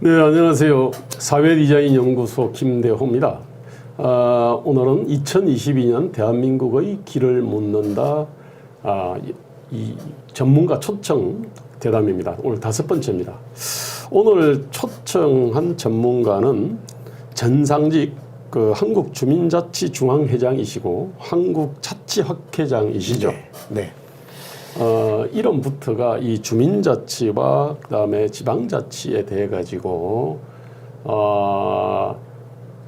네, 안녕하세요. 사회디자인연구소 김대호입니다. 오늘은 2022년 대한민국의 길을 묻는다 이 전문가 초청 대담입니다. 오늘 5번째입니다. 오늘 초청한 전문가는 전상직 한국주민자치중앙회장이시고 한국자치학회장이시죠. 네. 이름부터가 이 주민자치와 그다음에 지방자치에 대해 가지고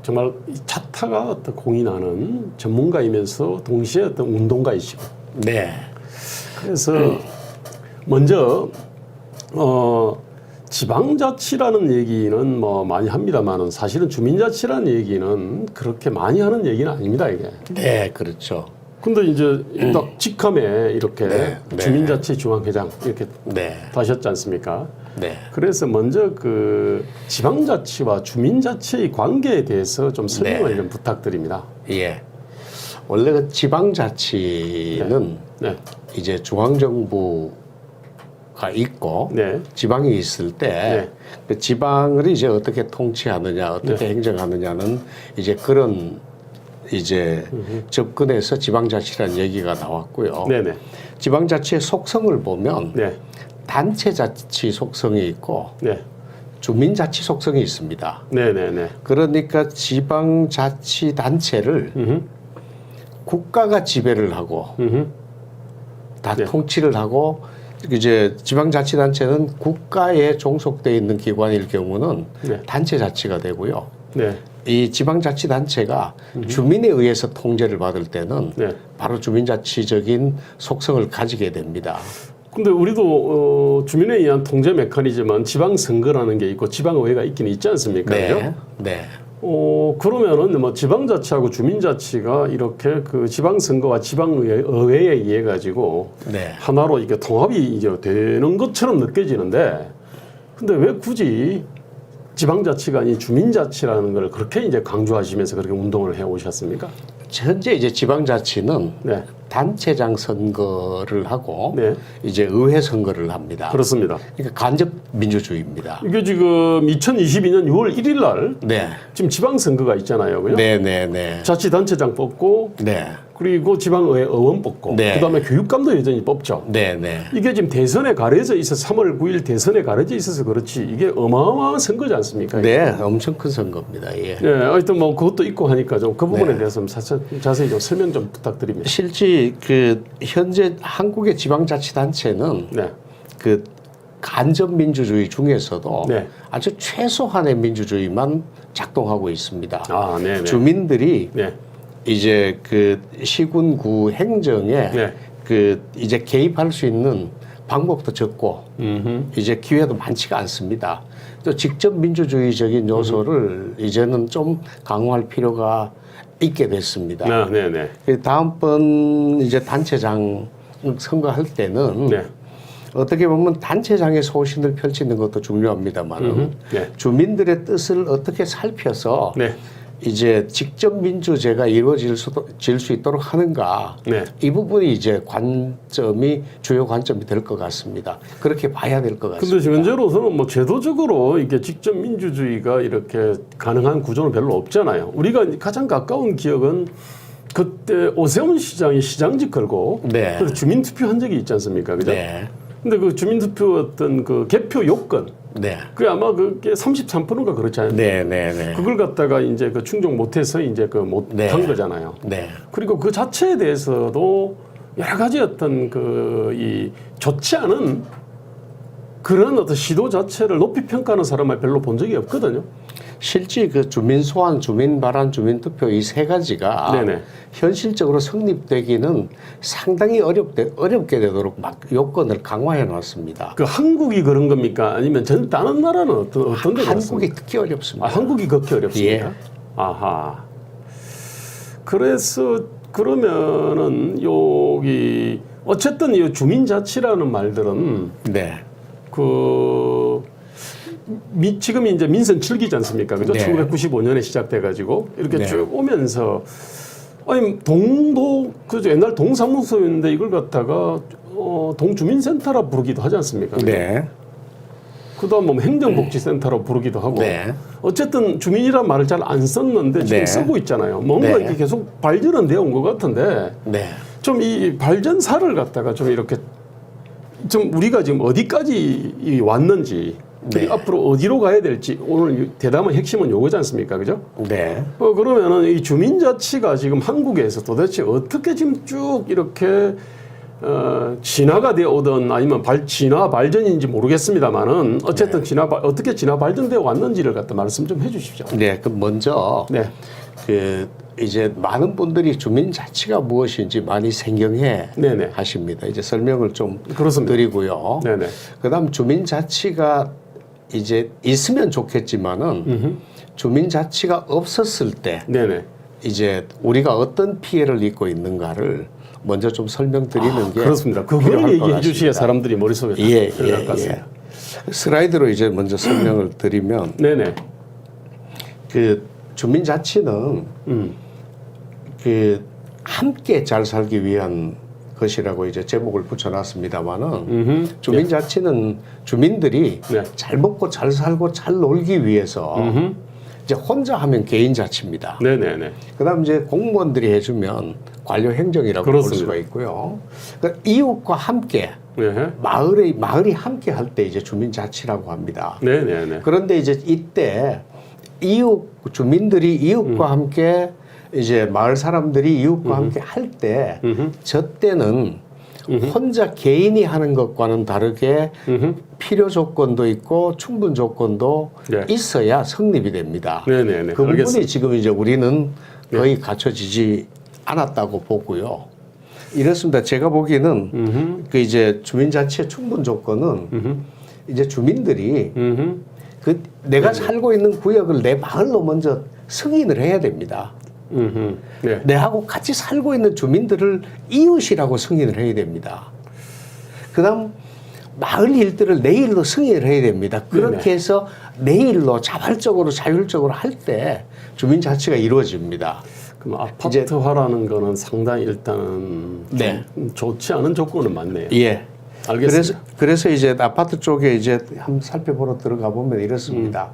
정말 자타가 어떤 공인하는 전문가이면서 동시에 어떤 운동가이시고. 네. 그래서 먼저 지방자치라는 얘기는 뭐 많이 합니다만은 사실은 주민자치라는 얘기는 그렇게 많지 하는 얘기는 아닙니다, 이게. 네, 그렇죠. 근데 이제 딱 직함에 이렇게 네, 주민자치 중앙회장 이렇게 네. 하셨지 않습니까? 네. 그래서 먼저 그 지방자치와 주민자치의 관계에 대해서 좀 설명을 좀 부탁드립니다. 예. 원래 그 지방자치는 네. 이제 중앙정부가 있고 네. 지방이 있을 때 그 지방을 이제 어떻게 통치하느냐, 어떻게 행정하느냐는 이제 그런 이제 접근해서 지방자치라는 얘기가 나왔고요. 네네. 지방자치의 속성을 보면 네. 단체자치 속성이 있고 네. 주민자치 속성이 있습니다. 네네네. 그러니까 지방자치단체를 국가가 지배를 하고 다 통치를 하고 이제 지방자치단체는 국가에 종속되어 있는 기관일 경우는 단체자치가 되고요. 네. 이 지방자치단체가 주민에 의해서 통제를 받을 때는 바로 주민자치적인 속성을 가지게 됩니다. 근데 우리도 주민에 의한 통제 메커니즘은 지방선거라는 게 있고 지방의회가 있긴 있지 않습니까? 네. 그죠? 네. 그러면은 뭐 지방자치하고 주민자치가 이렇게 그 지방선거와 지방의회에 의해 가지고 하나로 이게 통합이 이제 되는 것처럼 느껴지는데, 근데 왜 굳이 지방자치가 아닌 주민자치라는 걸 그렇게 이제 강조하시면서 그렇게 운동을 해 오셨습니까? 현재 이제 지방자치는 단체장 선거를 하고 이제 의회 선거를 합니다. 그렇습니다. 그러니까 간접 민주주의입니다. 이게 지금 2022년 6월 1일 날 지금 지방선거가 있잖아요. 그죠? 네네네. 자치단체장 뽑고 그리고 지방의회 의원 뽑고 그다음에 교육감도 여전히 뽑죠. 네네. 이게 지금 대선에 가려져 있어서 3월 9일 대선에 가려져 있어서 그렇지 이게 어마어마한 선거지 않습니까? 네, 엄청 큰 선거입니다. 예. 네, 하여튼 뭐 그것도 있고 하니까 좀 그 부분에 대해서 좀 자세히 좀 설명 좀 부탁드립니다. 실제 그 현재 한국의 지방자치단체는 그 간접 민주주의 중에서도 아주 최소한의 민주주의만 작동하고 있습니다. 아, 네네. 주민들이 이제 그 시군구 행정에 그 이제 개입할 수 있는 방법도 적고 이제 기회도 많지가 않습니다. 또 직접 민주주의적인 요소를 이제는 좀 강화할 필요가 있게 됐습니다. 다음번 이제 단체장 선거할 때는 어떻게 보면 단체장의 소신을 펼치는 것도 중요합니다만 주민들의 뜻을 어떻게 살펴서 이제 직접 민주제가 이루어질 수 있도록 하는가 이 부분이 이제 주요 관점이 될 것 같습니다. 그렇게 봐야 될 것 같습니다. 근데 현재로서는 뭐 제도적으로 이게 직접 민주주의가 이렇게 가능한 구조는 별로 없잖아요. 우리가 가장 가까운 기억은 그때 오세훈 시장이 시장직 걸고 그래서 주민투표 한 적이 있지 않습니까? 그죠? 근데 그 주민투표 어떤 그 개표 요건 그게 아마 그게 33%가 그렇지 않아요? 그걸 갖다가 이제 그 충족 못해서 이제 그 못한 거잖아요. 그리고 그 자체에 대해서도 여러 가지 어떤 이 좋지 않은 그런 어떤 시도 자체를 높이 평가하는 사람을 별로 본 적이 없거든요. 실제 그 주민 소환, 주민 발안, 주민 투표 이 세 가지가 현실적으로 성립되기는 상당히 어렵게 되도록 막 요건을 강화해 놨습니다. 그 한국이 그런 겁니까? 아니면 다른 나라는 어떤 데 한국이 특히 어렵습니다. 한국이 그렇게 어렵습니까? 아하. 그래서 그러면은 여기 어쨌든 이 주민자치라는 말들은 지금 이제 민선 7기지 않습니까? 그죠? 1995년에 시작돼가지고 이렇게 쭉 오면서 아니 그죠? 옛날 동사무소였는데 이걸 갖다가 동주민센터라 부르기도 하지 않습니까? 그죠? 그다음 뭐 행정복지센터로 부르기도 하고. 네. 어쨌든 주민이란 말을 잘 안 썼는데 지금 네. 쓰고 있잖아요. 뭔가 네. 이렇게 계속 발전은 되어 온 것 같은데 네. 좀 이 발전사를 갖다가 좀 이렇게 좀 우리가 지금 어디까지 왔는지 그리고 앞으로 어디로 가야 될지 오늘 대담의 핵심은 요거지 않습니까? 그죠? 네. 그러면은 이 주민자치가 지금 한국에서 도대체 어떻게 지금 쭉 이렇게 진화가 되어 오든 아니면 진화 발전인지 모르겠습니다만은 어쨌든 어떻게 진화 발전되어 왔는지를 갖다 말씀 좀 해주십시오. 네. 그럼 먼저 네. 이제 많은 분들이 주민자치가 무엇인지 많이 생경해 네네. 하십니다. 이제 설명을 좀 그렇습니다. 드리고요. 네네. 그다음 주민자치가 이제 있으면 좋겠지만은 주민자치가 없었을 때 네네. 이제 우리가 어떤 피해를 입고 있는가를 먼저 좀 설명드리는 게 그렇습니다. 그걸 필요할 것 얘기해 주시야 같습니다. 사람들이 머릿속에 들어갈 것 같습니다. 슬라이드로 이제 먼저 설명을 드리면 네네. 그 주민자치는 함께 잘 살기 위한 것이라고 이제 제목을 붙여놨습니다만은 주민자치는 주민들이 네. 잘 먹고 잘 살고 잘 놀기 위해서 이제 혼자 하면 개인자치입니다. 네네네. 그다음 이제 공무원들이 해주면 관료행정이라고 그렇습니다. 볼 수가 있고요. 그러니까 이웃과 함께 네. 마을이 함께 할 때 이제 주민자치라고 합니다. 네네네. 그런데 이제 이때 주민들이 이웃과 함께 이제 마을 사람들이 이웃과 함께 할 때 저 때는 혼자 개인이 하는 것과는 다르게 필요 조건도 있고 충분 조건도 네. 있어야 성립이 됩니다. 네네네. 그 부분이 알겠습니다. 지금 이제 우리는 거의 갖춰지지 않았다고 보고요. 이렇습니다. 제가 보기에는 그 이제 주민자치의 충분 조건은 이제 주민들이 그 내가 살고 있는 구역을 내 마을로 먼저 승인을 해야 됩니다. 네. 내하고 같이 살고 있는 주민들을 이웃이라고 승인을 해야 됩니다. 그다음 마을 일들을 내 일로 승인을 해야 됩니다. 그렇게 네네. 해서 내 일로 자발적으로 자율적으로 할 때 주민자치가 이루어집니다. 그럼 아파트화라는 거는 상당히 일단은 네. 좀 좋지 않은 조건은 맞네요. 예. 알겠습니다. 그래서 이제 아파트 쪽에 이제 한번 살펴보러 들어가 보면 이렇습니다.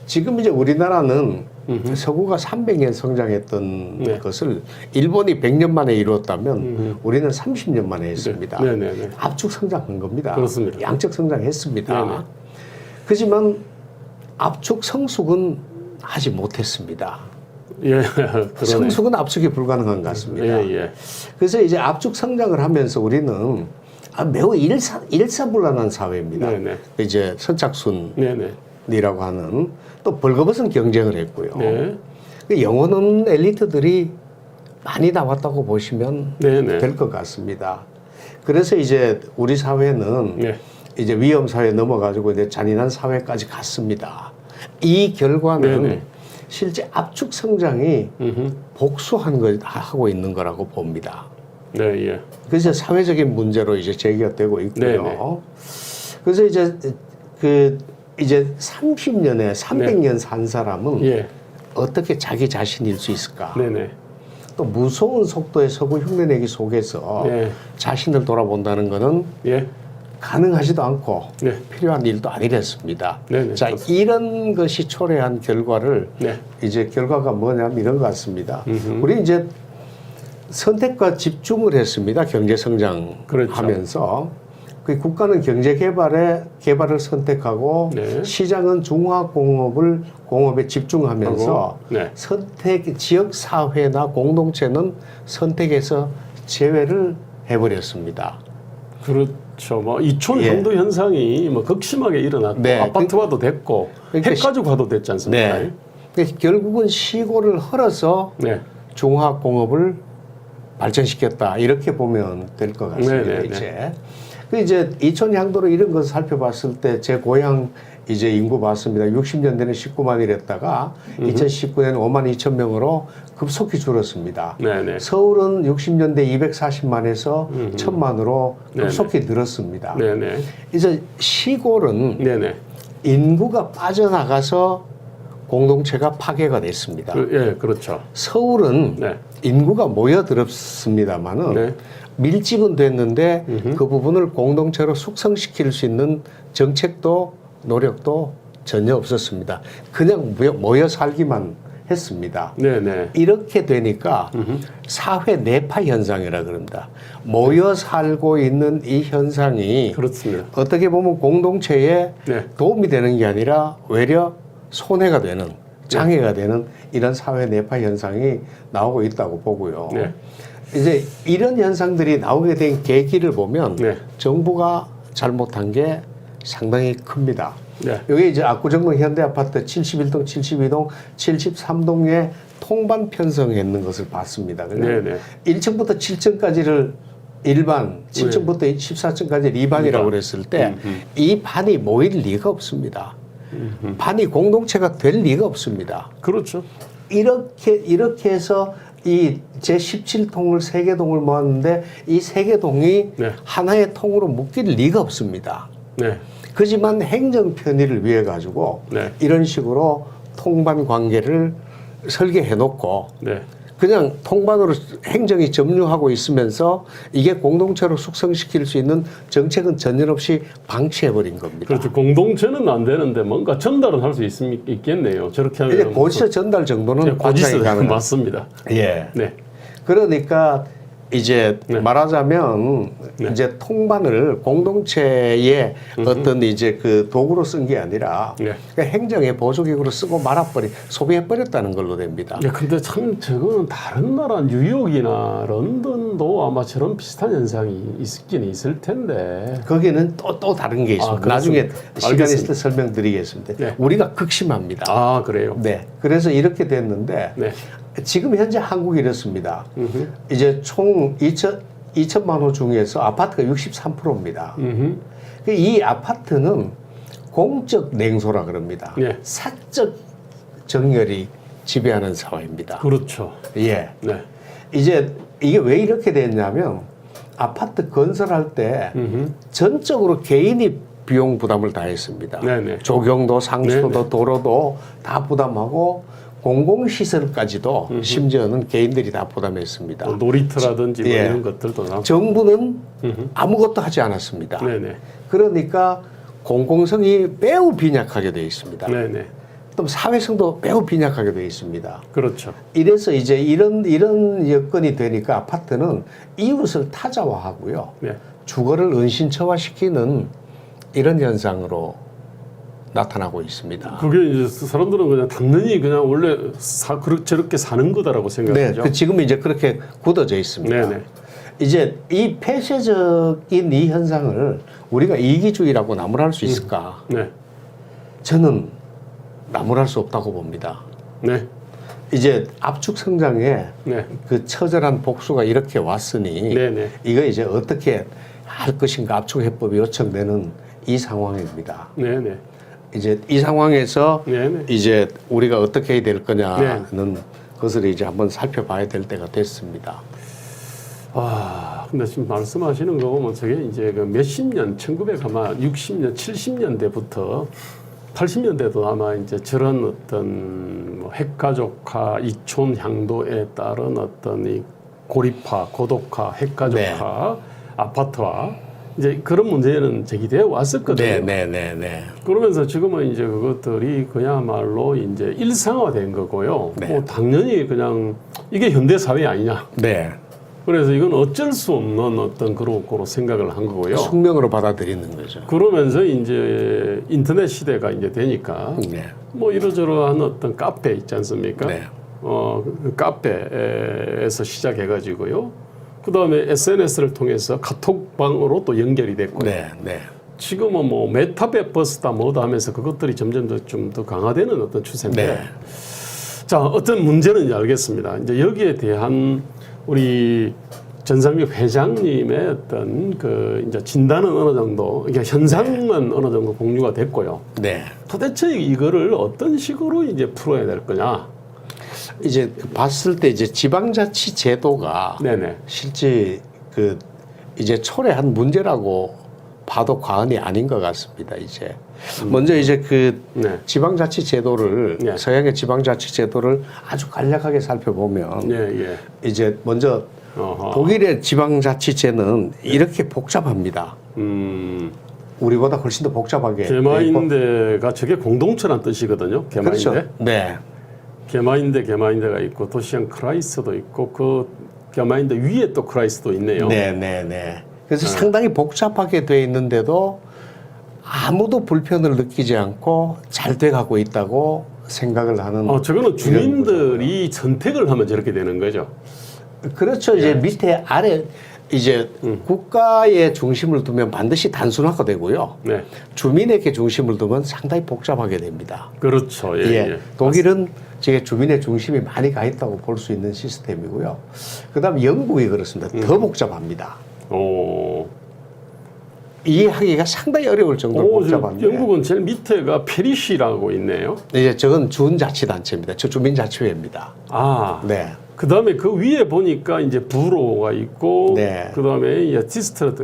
지금 이제 우리나라는 서구가 300년 성장했던 네. 것을 일본이 100년 만에 이루었다면 우리는 30년 만에 했습니다. 네. 네네네. 압축 성장한 겁니다. 그렇습니다. 양적 성장했습니다. 네네. 하지만 압축 성숙은 하지 못했습니다. 예, 그러네. 성숙은 압축이 불가능한 것 같습니다. 예. 그래서 이제 압축 성장을 하면서 우리는 매우 일사불란한 사회입니다. 네네. 이제 선착순이라고 네네. 하는 또 벌거벗은 경쟁을 했고요. 네. 그 영혼 없는 엘리트들이 많이 나왔다고 보시면 네네. 될 것 같습니다. 그래서 이제 우리 사회는 네. 이제 위험 사회 넘어가지고 이제 잔인한 사회까지 갔습니다. 이 결과는 네네. 실제 압축 성장이 복수한 걸 하고 있는 거라고 봅니다. 네, 예. 그래서 사회적인 문제로 이제 제기가 되고 있고요. 네네. 그래서 이제 30년에 300년 산 사람은 예. 어떻게 자기 자신일 수 있을까? 네네. 또 무서운 속도의 서구 흉내내기 속에서 네. 자신을 돌아본다는 것은 예. 가능하지도 않고 네. 필요한 일도 아니랬습니다. 네네, 자, 그렇습니다. 이런 것이 초래한 결과를 네. 이제 결과가 뭐냐면 이런 것 같습니다. 우리 이제 선택과 집중을 했습니다. 경제 성장하면서 그 국가는 경제 개발을 선택하고 네. 시장은 공업에 집중하면서 네. 지역 사회나 공동체는 선택에서 제외를 해버렸습니다. 그렇죠. 뭐 이촌 예. 형도 현상이 뭐 극심하게 일어났고 네. 아파트화도 됐고 그러니까 핵가족화도 됐지 않습니까? 네. 그래서 결국은 시골을 헐어서 네. 중화공업을 발전시켰다 이렇게 보면 될 것 같습니다. 네네네. 이제 2000향도로 이런 것을 살펴봤을 때 제 고향 이제 인구 봤습니다. 60년대는 19만이랬다가 2019년에 5만 2천 명으로 급속히 줄었습니다. 네네. 서울은 60년대 240만에서 1000만으로 네네. 급속히 늘었습니다. 네네. 이제 시골은 네네. 인구가 빠져나가서 공동체가 파괴가 됐습니다. 예, 그렇죠. 서울은 네. 인구가 모여들었습니다만은 네. 밀집은 됐는데 그 부분을 공동체로 숙성시킬 수 있는 정책도 노력도 전혀 없었습니다. 그냥 모여 살기만 했습니다. 네네. 이렇게 되니까 사회 내파 현상이라 그럽니다. 모여 살고 있는 이 현상이 그렇습니다. 어떻게 보면 공동체에 네. 도움이 되는 게 아니라 오히려 손해가 되는, 장애가 되는 이런 사회 내파 현상이 나오고 있다고 보고요. 네. 이제 이런 현상들이 나오게 된 계기를 보면 네. 정부가 잘못한 게 상당히 큽니다. 네. 여기 이제 압구정동 현대아파트 71동, 72동, 73동에 통반 편성했는 것을 봤습니다. 네네. 1층부터 7층까지를 일반, 7층부터 14층까지 2반이라고 그랬을 때 이 반이 모일 리가 없습니다. 반이 공동체가 될 리가 없습니다. 그렇죠. 이렇게 해서 이 제17통을 3개 동을 모았는데 이 3개 동이 네. 하나의 통으로 묶일 리가 없습니다. 네. 그지만 행정 편의를 위해 가지고 네. 이런 식으로 통반 관계를 설계해 놓고 네. 그냥 통반으로 행정이 점유하고 있으면서 이게 공동체로 숙성시킬 수 있는 정책은 전혀 없이 방치해 버린 겁니다. 그렇죠. 공동체는 안 되는데 뭔가 전달은 할 수 있겠네요. 저렇게 하면 이제 고지서 전달 정도는 고지서 가능합니다. 맞습니다. 예. 네. 그러니까 이제 네. 말하자면 네. 이제 통반을 공동체의 어떤 이제 그 도구로 쓴 게 아니라 네. 그러니까 행정의 보조기구로 쓰고 소비해버렸다는 걸로 됩니다. 네, 근데 참 저거는 다른 나라 뉴욕이나 런던도 아마 저런 비슷한 현상이 있긴 있을 텐데. 거기는 또 다른 게 있습니다. 나중에 시간이 알겠습니다. 있을 때 설명드리겠습니다. 네. 우리가 극심합니다. 아, 그래요? 네. 그래서 이렇게 됐는데 네. 지금 현재 한국이 이렇습니다. 이제 총 2천만 호 중에서 아파트가 63%입니다. 이 아파트는 공적 냉소라 그럽니다. 네. 사적 정열이 지배하는 사회입니다. 그렇죠. 예. 네. 이제 이게 왜 이렇게 됐냐면 아파트 건설할 때 전적으로 개인이 비용 부담을 다 했습니다. 네네. 조경도 상수도 네네. 도로도 다 부담하고 공공시설까지도 심지어는 개인들이 다 부담했습니다. 뭐 놀이터라든지 뭐 예. 이런 것들도 다. 정부는 아무것도 하지 않았습니다. 네네. 그러니까 공공성이 매우 빈약하게 되어 있습니다. 네네. 또 사회성도 매우 빈약하게 되어 있습니다. 그렇죠. 이래서 이제 이런 여건이 되니까 아파트는 이웃을 타자화하고요. 네. 주거를 은신처화시키는 이런 현상으로 나타나고 있습니다. 그게 이제 사람들은 그냥 당연히 그냥 원래 저렇게 사는 거다라고 네, 생각하죠. 지금 이제 그렇게 굳어져 있습니다. 네네. 이제 이 폐쇄적인 이 현상을 우리가 이기주의라고 나무랄 수 있을까? 네. 저는 나무랄 수 없다고 봅니다. 네. 이제 압축 성장에 네. 그 처절한 복수가 이렇게 왔으니 네네. 이거 이제 어떻게 할 것인가 압축 해법이 요청되는 이 상황입니다. 네네. 이제 이 상황에서 네네. 이제 우리가 어떻게 해야 될 거냐는 것을 이제 한번 살펴봐야 될 때가 됐습니다. 아, 근데 지금 말씀하시는 거 보면 저게 이제 그 몇십 년, 1960년, 70년대부터 80년대도 아마 이제 저런 어떤 뭐 핵가족화, 이촌 향도에 따른 어떤 이 고립화, 고독화, 핵가족화, 아파트화 이제 그런 문제는 제기되어 왔었거든요. 네. 그러면서 지금은 이제 그것들이 그야말로 이제 일상화된 거고요. 네. 뭐 당연히 그냥 이게 현대 사회 아니냐. 네. 그래서 이건 어쩔 수 없는 어떤 그런 생각을 한 거고요. 숙명으로 받아들이는 거죠. 그러면서 이제 인터넷 시대가 이제 되니까 네. 뭐 이러저러한 어떤 카페 있지 않습니까? 네. 그 카페에서 시작해가지고요. 그 다음에 SNS를 통해서 카톡방으로 또 연결이 됐고요. 네. 지금은 뭐 메타버스다 뭐다 하면서 그것들이 점점 좀 더 강화되는 어떤 추세인데. 네. 자, 어떤 문제는지 알겠습니다. 이제 여기에 대한 우리 전상규 회장님의 어떤 그 이제 진단은 어느 정도, 이게 현상만 어느 정도 공유가 됐고요. 네. 도대체 이거를 어떤 식으로 이제 풀어야 될 거냐. 이제 봤을 때 이제 지방자치 제도가 네네. 실제 그 이제 초래한 문제라고 봐도 과언이 아닌 것 같습니다. 이제 먼저 이제 그 네. 지방자치 제도를 네. 서양의 지방자치 제도를 아주 간략하게 살펴보면 예. 이제 먼저 어허. 독일의 지방자치제는 이렇게 복잡합니다. 우리보다 훨씬 더 복잡하게 개마인대가 저게 공동체란 뜻이거든요. 개마인대. 그렇죠. 네. 개마인대가 있고 도시형 크라이스도 있고 그 개마인대 위에 또 크라이스도 있네요. 네. 그래서 상당히 복잡하게 돼 있는데도 아무도 불편을 느끼지 않고 잘 돼가고 있다고 생각을 하는. 저거는 주민들이 선택을 하면 저렇게 되는 거죠. 그렇죠. 이제 밑에 아래 이제 국가의 중심을 두면 반드시 단순화가 되고요. 네. 주민에게 중심을 두면 상당히 복잡하게 됩니다. 그렇죠. 예. 독일은 제가 주민의 중심이 많이 가 있다고 볼 수 있는 시스템이고요. 그다음 영국이 그렇습니다. 더 복잡합니다. 이해하기가 상당히 어려울 정도로 복잡한데. 영국은 제일 밑에가 페리시라고 있네요. 이제 저건 준자치단체입니다. 저 주민자치회입니다. 네. 그 다음에 그 위에 보니까 이제 부로가 있고, 네. 그 다음에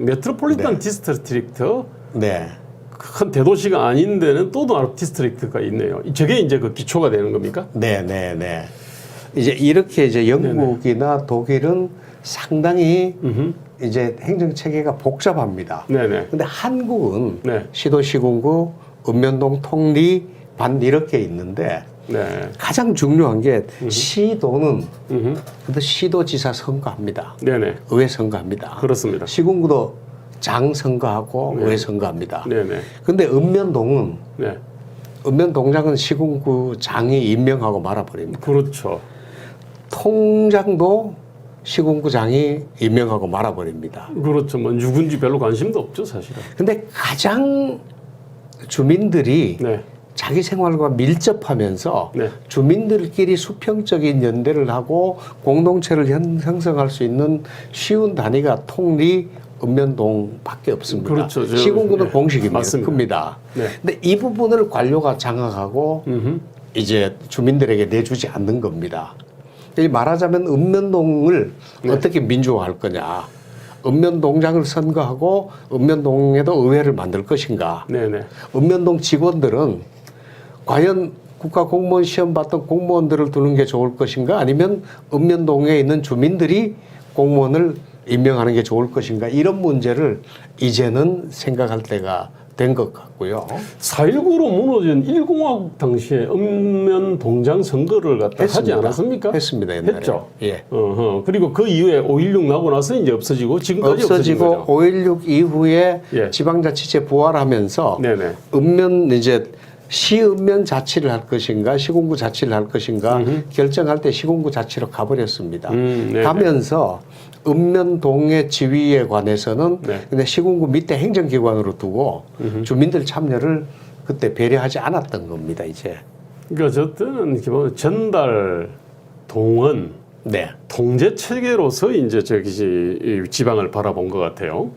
메트로폴리탄 디스트릭트. 네. 큰 대도시가 아닌 데는 또 다른 디스트릭트가 있네요. 저게 이제 그 기초가 되는 겁니까? 네. 이제 이렇게 이제 영국이나 독일은 상당히 이제 행정 체계가 복잡합니다. 근데 한국은 시도, 시군구, 읍면동, 통리, 반 이렇게 있는데 가장 중요한 게 시도는 근데 시도지사 선거합니다. 의회 선거합니다. 그렇습니다. 시군구도 장 선거하고 의회 선거합니다. 근데 읍면동은 읍면동장은 시군구 장이 임명하고 말아버립니다. 그렇죠. 통장도 시군구장이 임명하고 말아버립니다. 그렇죠. 뭐 누군지 별로 관심도 없죠, 사실은. 근데 가장 주민들이 자기 생활과 밀접하면서 주민들끼리 수평적인 연대를 하고 공동체를 형성할 수 있는 쉬운 단위가 통리, 읍면동밖에 없습니다. 그렇죠. 시군구는 공식입니다. 맞습니다. 큽니다. 근데 이 부분을 관료가 장악하고 이제 주민들에게 내주지 않는 겁니다. 말하자면 읍면동을 어떻게 민주화할 거냐. 읍면동장을 선거하고 읍면동에도 의회를 만들 것인가. 읍면동 직원들은 과연 국가 공무원 시험 봤던 공무원들을 두는 게 좋을 것인가 아니면 읍면동에 있는 주민들이 공무원을 임명하는 게 좋을 것인가 이런 문제를 이제는 생각할 때가 된 것 같고요. 4.19로 무너진 1공화국 당시에 읍면동장 선거를 갖다 하지 않았습니까? 했습니다. 옛날에. 했죠. 예. 그리고 그 이후에 5.16 나고 나서 이제 없어지고 지금까지 없어지고 5.16 이후에 지방자치제 부활하면서 읍면 이제 시읍면 자치를 할 것인가 시군구 자치를 할 것인가 결정할 때 시군구 자치로 가버렸습니다. 가면서 읍면동의 지위에 관해서는 근데 시군구 밑에 행정기관으로 두고 주민들 참여를 그때 배려하지 않았던 겁니다. 이제. 그러니까 저 때는 기본 전달 동원 통제 체계로서 이제 저기 지방을 바라본 것 같아요.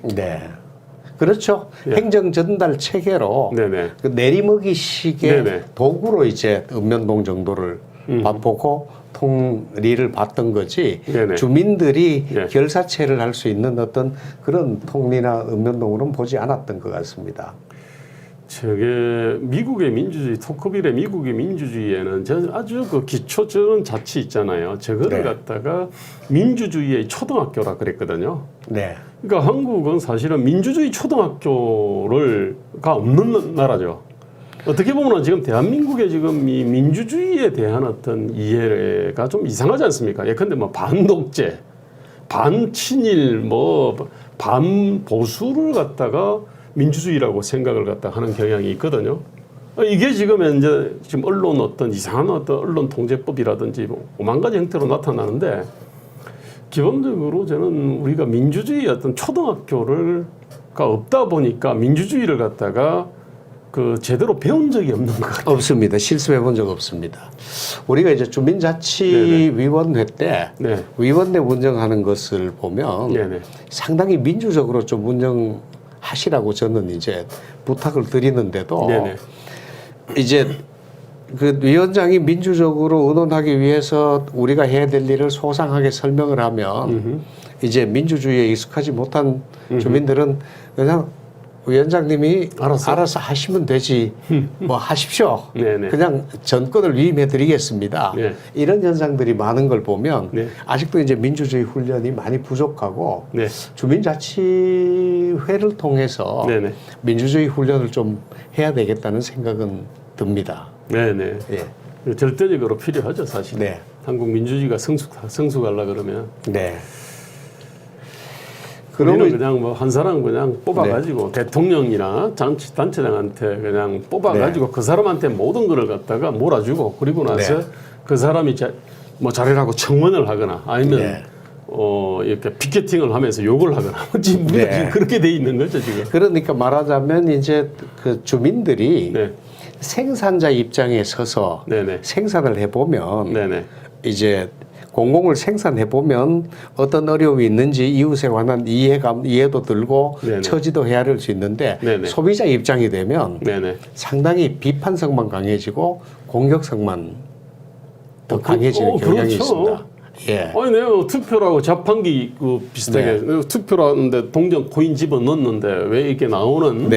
그렇죠. 행정 전달 체계로 그 내리먹이식의 도구로 이제 읍면동 정도를 맛보고 통리를 받던 거지 주민들이 결사체를 할 수 있는 어떤 그런 통리나 읍면동으로는 보지 않았던 것 같습니다. 저게 미국의 민주주의, 토크빌의 미국의 민주주의에는 아주 그 기초적인 자치 있잖아요. 저거를 갖다가 민주주의의 초등학교라 그랬거든요. 그러니까 한국은 사실은 민주주의 초등학교가 없는 나라죠. 어떻게 보면 지금 대한민국의 지금 이 민주주의에 대한 어떤 이해가 좀 이상하지 않습니까? 예컨대 뭐 반독재, 반친일, 뭐 반보수를 갖다가 민주주의라고 생각을 갖다 하는 경향이 있거든요. 이게 지금 현재 지금 언론 어떤 이상한 어떤 언론 통제법이라든지 뭐 오만 가지 형태로 나타나는데 기본적으로 저는 우리가 민주주의 어떤 초등학교가 없다 보니까 민주주의를 갖다가 그 제대로 배운 적이 없는 것 같아요. 없습니다. 실습해 본 적 없습니다. 우리가 이제 주민자치위원회 때 위원회 운영하는 것을 보면 상당히 민주적으로 좀 운영하시라고 저는 이제 부탁을 드리는데도 이제 그 위원장이 민주적으로 의논하기 위해서 우리가 해야 될 일을 소상하게 설명을 하면 이제 민주주의에 익숙하지 못한 주민들은 그냥 위원장님이 알아서 하시면 되지. 뭐 하십시오. 네네. 그냥 전권을 위임해 드리겠습니다. 네. 이런 현상들이 많은 걸 보면 네. 아직도 이제 민주주의 훈련이 많이 부족하고 네. 주민자치회를 통해서 네네. 민주주의 훈련을 좀 해야 되겠다는 생각은 듭니다. 네네. 예. 절대적으로 필요하죠, 사실. 네. 한국 민주주의가 성숙하려 그러면. 네. 우리는 그러면 그냥 뭐 한 사람 그냥 뽑아가지고 대통령이나 단체장한테 그냥 뽑아가지고 그 사람한테 모든 거를 갖다가 몰아주고 그리고 나서 그 사람이 뭐 잘해라고 청원을 하거나 아니면 이렇게 피켓팅을 하면서 욕을 하거나 지금 우리가 지금 그렇게 돼 있는 거죠 지금. 그러니까 말하자면 이제 그 주민들이 생산자 입장에 서서 생산을 해보면 이제 공공을 생산해 보면 어떤 어려움이 있는지 이웃에 관한 이해도 들고 처지도 헤아릴 수 있는데 소비자 입장이 되면 상당히 비판성만 강해지고 공격성만 더 강해지는 경향이 있습니다. 예. 아니 내가 투표라고 자판기 비슷하게 내가 투표라는데 동전 코인 집어 넣었는데 왜 이렇게 나오는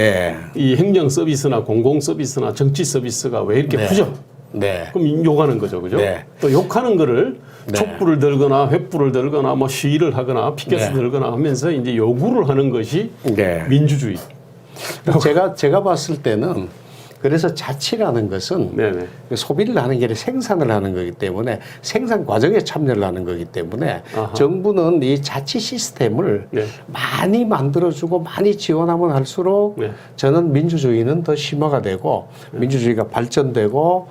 이 행정 서비스나 공공 서비스나 정치 서비스가 왜 이렇게 부족? 그럼 욕하는 거죠, 그죠? 또 욕하는 거를 촛불을 들거나 횃불을 들거나 뭐 시위를 하거나 피켓을 들거나 하면서 이제 요구를 하는 것이 민주주의. 제가 봤을 때는 그래서 자치라는 것은 소비를 하는 게 아니라 생산을 하는 거기 때문에 생산 과정에 참여를 하는 거기 때문에 정부는 이 자치 시스템을 많이 만들어주고 많이 지원하면 할수록 저는 민주주의는 더 심화가 되고 민주주의가 발전되고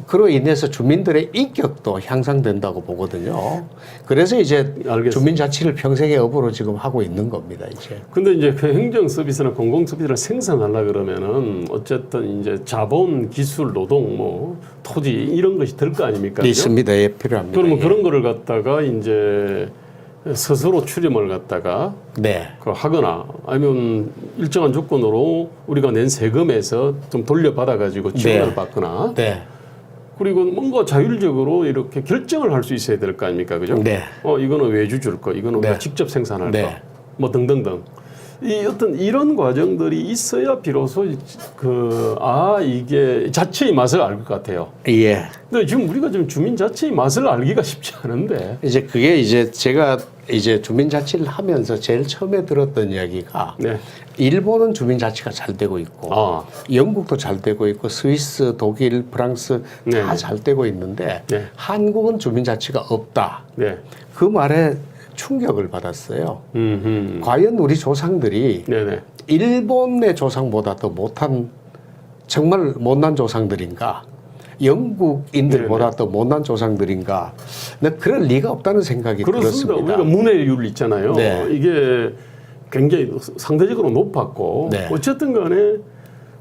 그로 인해서 주민들의 인격도 향상된다고 보거든요. 그래서 이제 주민자치를 평생의 업으로 지금 하고 있는 겁니다, 이제. 근데 이제 그 행정 서비스나 공공 서비스를 생산하려 그러면은 어쨌든 이제 자본, 기술, 노동, 뭐 토지 이런 것이 들 거 아닙니까? 있습니다. 예, 필요합니다. 그러면 그런 거를 갖다가 이제 스스로 출입을 갖다가 그 하거나 아니면 일정한 조건으로 우리가 낸 세금에서 좀 돌려받아 가지고 지원을 받거나 그리고 뭔가 자율적으로 이렇게 결정을 할 수 있어야 될 거 아닙니까? 그죠? 이거는 외주 줄 거, 이거는 우리가 직접 생산할 거, 뭐 등등등. 이 어떤 이런 과정들이 있어야 비로소 이게 자체의 맛을 알 것 같아요. 예. 근데 지금 우리가 지금 주민 자체의 맛을 알기가 쉽지 않은데. 이제 그게 이제 제가 이제 주민자치를 하면서 제일 처음에 들었던 이야기가 일본은 주민자치가 잘 되고 있고 영국도 잘 되고 있고 스위스, 독일, 프랑스 다 잘 되고 있는데 한국은 주민자치가 없다. 그 말에 충격을 받았어요. 과연 우리 조상들이 일본의 조상보다 더 못한 정말 못난 조상들인가? 영국인들보다 더 못난 조상들인가? 그럴 리가 없다는 생각이 들었습니다. 우리가 문해율 있잖아요. 이게 굉장히 상대적으로 높았고 어쨌든 간에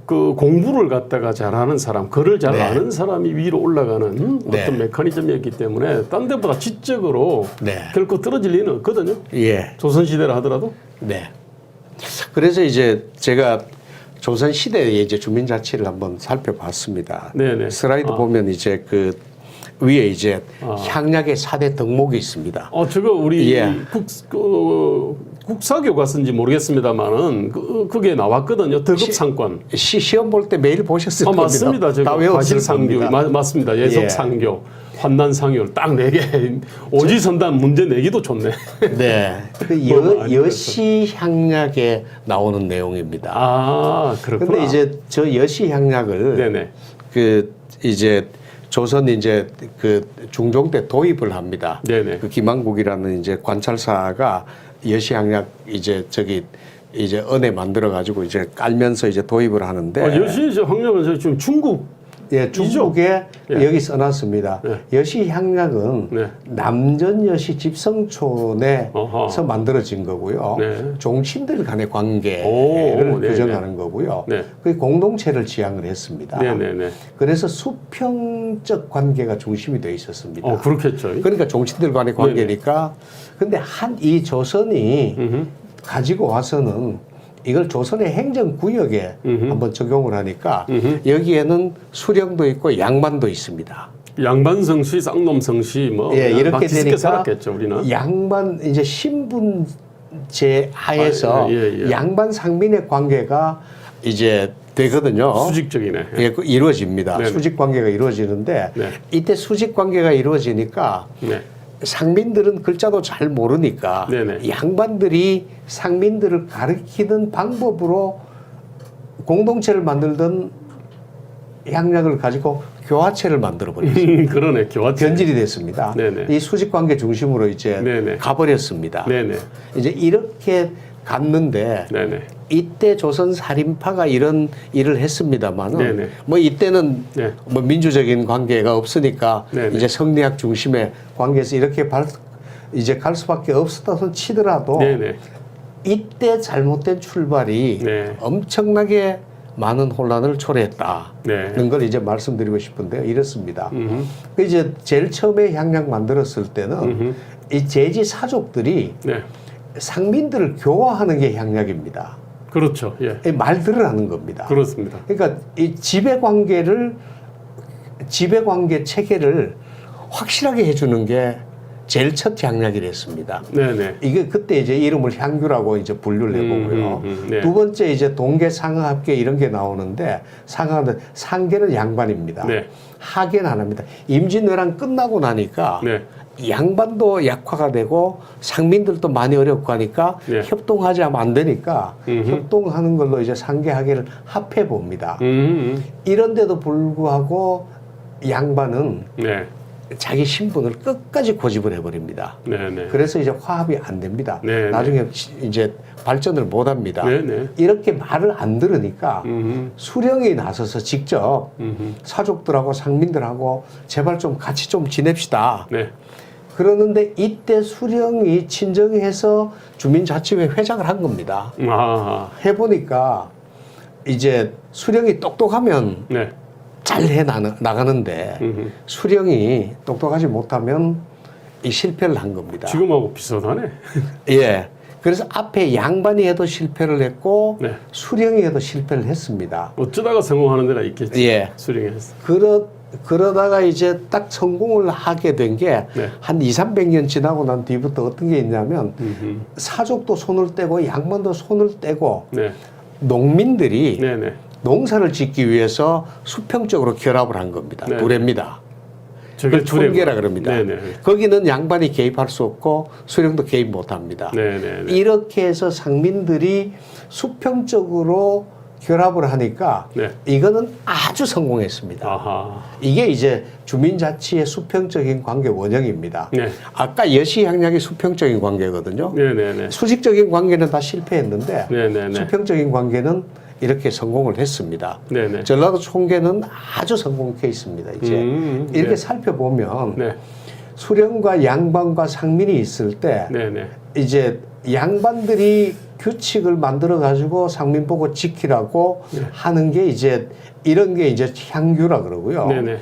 그 공부를 갖다가 잘하는 사람, 글을 잘 아는 사람이 위로 올라가는 어떤 메커니즘이었기 때문에 딴 데보다 지적으로 결코 떨어질 리는 없거든요. 조선시대라 하더라도. 그래서 이제 제가 조선시대의 이제 주민자치를 한번 살펴봤습니다. 슬라이드 보면 이제 그 위에 이제 향락의 4대 덕목이 있습니다. 저거 우리 국사교 갔은지 모르겠습니다만은 그게 나왔거든요. 덕업상권. 시험 볼 때 매일 보셨을 겁니다. 맞습니다. 다 외웠을 상교 맞습니다. 예속상교, 환난상효 딱 4개. 오지선단 문제 내기도 좋네. 그 여시향락에 나오는 내용입니다. 그렇구나. 근데 이제 저 여시향락을 그 이제 조선이 이제 그 중종 때 도입을 합니다. 그 김한국이라는 이제 관찰사가 여시향락 이제 이제 은에 만들어 가지고 이제 깔면서 이제 도입을 하는데. 여시향락은 지금 중국. 중국에 여기 써놨습니다. 여시향락은 남전여시 집성촌에서 만들어진 거고요. 종친들 간의 관계를 규정하는 거고요. 그 공동체를 지향을 했습니다. 그래서 수평적 관계가 중심이 되어 있었습니다. 그렇겠죠. 그러니까 종친들 간의 관계니까. 근데 이 조선이 가지고 와서는 이걸 조선의 행정구역에 한번 적용을 하니까 여기에는 수령도 있고 양반도 있습니다. 양반성시, 쌍놈성시 뭐 이렇게 되니까 살았겠죠, 우리는. 양반 이제 신분 제 하에서 양반 상민의 관계가 이제 되거든요. 수직적이네. 예, 이루어집니다. 네네. 수직 관계가 이루어지는데 네. 이때 수직 관계가 이루어지니까 네. 상민들은 글자도 잘 모르니까 네네. 양반들이 상민들을 가르치는 방법으로 공동체를 만들던 향락을 가지고 교화체를 만들어 버렸어요. 그러네, 교화체. 변질이 됐습니다. 네네. 이 수직 관계 중심으로 이제 네네. 가버렸습니다. 네네. 이제 이렇게 갔는데 네네. 이때 조선 살인파가 이런 일을 했습니다만은 네네. 뭐 이때는 네. 뭐 민주적인 관계가 없으니까 네네. 이제 성리학 중심의 관계에서 이렇게 이제 갈 수밖에 없었다 치더라도 네네. 이때 잘못된 출발이 네. 엄청나게 많은 혼란을 초래했다는 네. 걸 이제 말씀드리고 싶은데요. 이렇습니다. 그 이제 제일 처음에 향락 만들었을 때는 이 제지 사족들이 네. 상민들을 교화하는 게 향락입니다. 그렇죠. 예. 이 말들을 하는 겁니다. 그렇습니다. 그러니까 이 지배관계 체계를 확실하게 해주는 게 제일 첫 향락이랬습니다. 네네. 이게 그때 이제 이름을 향규라고 이제 분류를 해보고요. 네. 두 번째 이제 동계 상하합계 이런 게 나오는데 상계는 양반입니다. 네. 하계는 안 합니다. 임진왜란 끝나고 나니까 네. 양반도 약화가 되고 상민들도 많이 어렵고 하니까 네. 협동하지 않으면 안 되니까 협동하는 걸로 이제 상계하계를 합해 봅니다. 이런데도 불구하고 양반은 네. 자기 신분을 끝까지 고집을 해버립니다. 네네. 그래서 이제 화합이 안 됩니다. 네네. 나중에 이제 발전을 못 합니다. 네네. 이렇게 말을 안 들으니까 수령이 나서서 직접 사족들하고 상민들하고 제발 좀 같이 좀 지냅시다. 네. 그러는데 이때 수령이 친정해서 주민자치회 회장을 한 겁니다. 아. 해보니까 이제 수령이 똑똑하면 네. 잘 해 나가는데 수령이 똑똑하지 못하면 이 실패를 한 겁니다. 지금하고 비슷하네. 예. 그래서 앞에 양반이 해도 실패를 했고 네. 수령이 해도 실패를 했습니다. 어쩌다가 성공하는 데가 있겠지. 예. 수령이 했어. 그러다가 이제 딱 성공을 하게 된 게 한 네. 200~300년 지나고 난 뒤부터 어떤 게 있냐면 사족도 손을 떼고 양반도 손을 떼고 네. 농민들이 네네. 농사를 짓기 위해서 수평적으로 결합을 한 겁니다. 네. 두례입니다. 저게 그걸 촌계라 그럽니다. 네네. 거기는 양반이 개입할 수 없고 수령도 개입 못 합니다. 네네. 이렇게 해서 상민들이 수평적으로 결합을 하니까 네. 이거는 아주 성공했습니다. 아하. 이게 이제 주민자치의 수평적인 관계 원형입니다. 네. 아까 여시향락이 수평적인 관계거든요. 네네네. 수직적인 관계는 다 실패했는데 네네네. 수평적인 관계는 이렇게 성공을 했습니다. 네네. 전라도 총계는 아주 성공 케이스입니다. 이제 이렇게 네. 살펴보면 네. 수령과 양반과 상민이 있을 때 네네. 이제 양반들이 규칙을 만들어 가지고 상민 보고 지키라고 하는 게 이제 이런 게 이제 향규라 그러고요. 네네.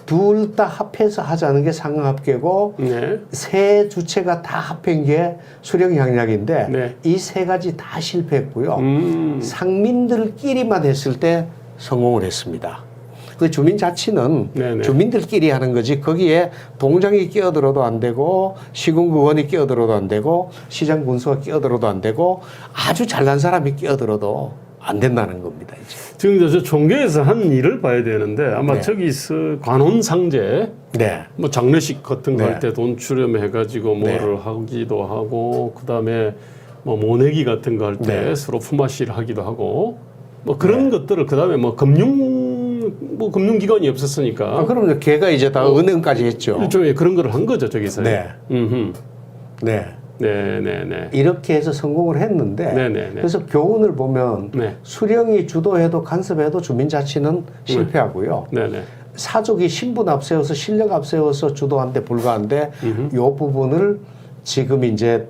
둘 다 합해서 하자는 게 상합계고 네. 세 주체가 다 합한 게 수령향락인데 네. 이 세 가지 다 실패했고요. 상민들끼리만 했을 때 성공을 했습니다. 그 주민자치는 네네. 주민들끼리 하는 거지 거기에 동장이 끼어들어도 안 되고 시군구원이 끼어들어도 안 되고 시장 군수가 끼어들어도 안 되고 아주 잘난 사람이 끼어들어도 안 된다는 겁니다. 이제. 지금 저 종교에서 한 일을 봐야 되는데 아마 네. 저기서 관혼상제 네. 뭐 장례식 같은 거 네. 할 때 돈 출연해가지고 뭐를 하기도 하고 그다음에 뭐 모내기 같은 거 할 때 네. 서로 품앗이를 하기도 하고 뭐 그런 것들을 그다음에 뭐 금융기관이 없었으니까 그럼 걔가 이제 다 은행까지 했죠. 일종의 그런 걸 한 거죠 저기서. 네. 네. 네네네. 이렇게 해서 성공을 했는데 네네네. 그래서 교훈을 보면 네. 수령이 주도해도 간섭해도 주민자치는 실패하고요. 네네. 사족이 신분 앞세워서 실력 앞세워서 주도한데 불과한데 이 부분을 지금 이제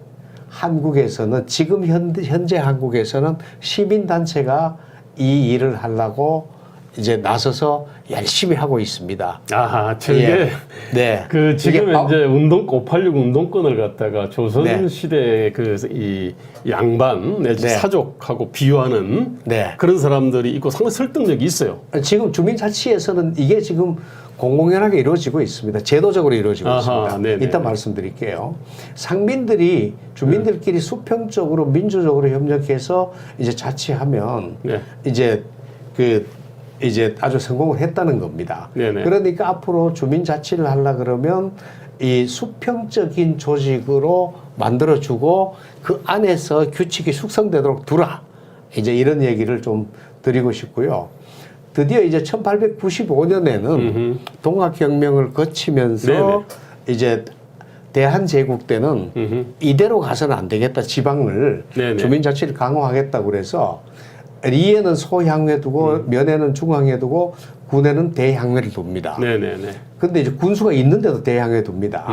한국에서는 지금 현재 한국에서는 시민단체가 이 일을 하려고 이제 나서서 열심히 하고 있습니다. 아하, 저게 예. 네. 그 지금 이게 이제 586 운동권을 갖다가 조선 네. 시대 그 이 양반 내지 네. 사족하고 비유하는 네. 그런 사람들이 있고 상당히 설득력이 있어요. 지금 주민자치에서는 이게 지금 공공연하게 이루어지고 있습니다. 제도적으로 이루어지고 아하, 있습니다. 네네. 이따 말씀드릴게요. 상민들이 주민들끼리 수평적으로 민주적으로 협력해서 이제 자치하면 네. 이제 아주 성공을 했다는 겁니다. 네네. 그러니까 앞으로 주민 자치를 하려 그러면 이 수평적인 조직으로 만들어주고 그 안에서 규칙이 숙성되도록 두라. 이제 이런 얘기를 좀 드리고 싶고요. 드디어 이제 1895년에는 동학혁명을 거치면서 네네. 이제 대한제국 때는 이대로 가서는 안 되겠다. 지방을 네네. 주민자치를 강화하겠다고 그래서 리에는 소향회 두고 면에는 중앙회 두고 군에는 대향회를 둡니다. 네네네. 근데 이제 군수가 있는데도 대향회 둡니다.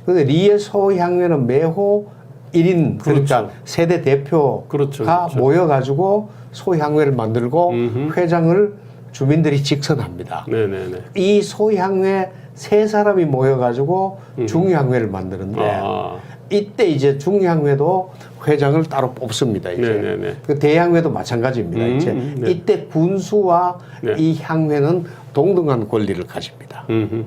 근데 리에 소향회는 매호 1인 그러니까 그렇죠. 세대 대표가 그렇죠. 모여가지고 소향회를 만들고 회장을 주민들이 직선합니다. 네네네. 이 소향회 세 사람이 모여가지고 중향회를 만드는데 이때 이제 중향회도 회장을 따로 뽑습니다. 이제 네네네. 그 대향회도 마찬가지입니다. 이제 네. 이때 군수와 네. 이 향회는 동등한 권리를 가집니다. 음흠.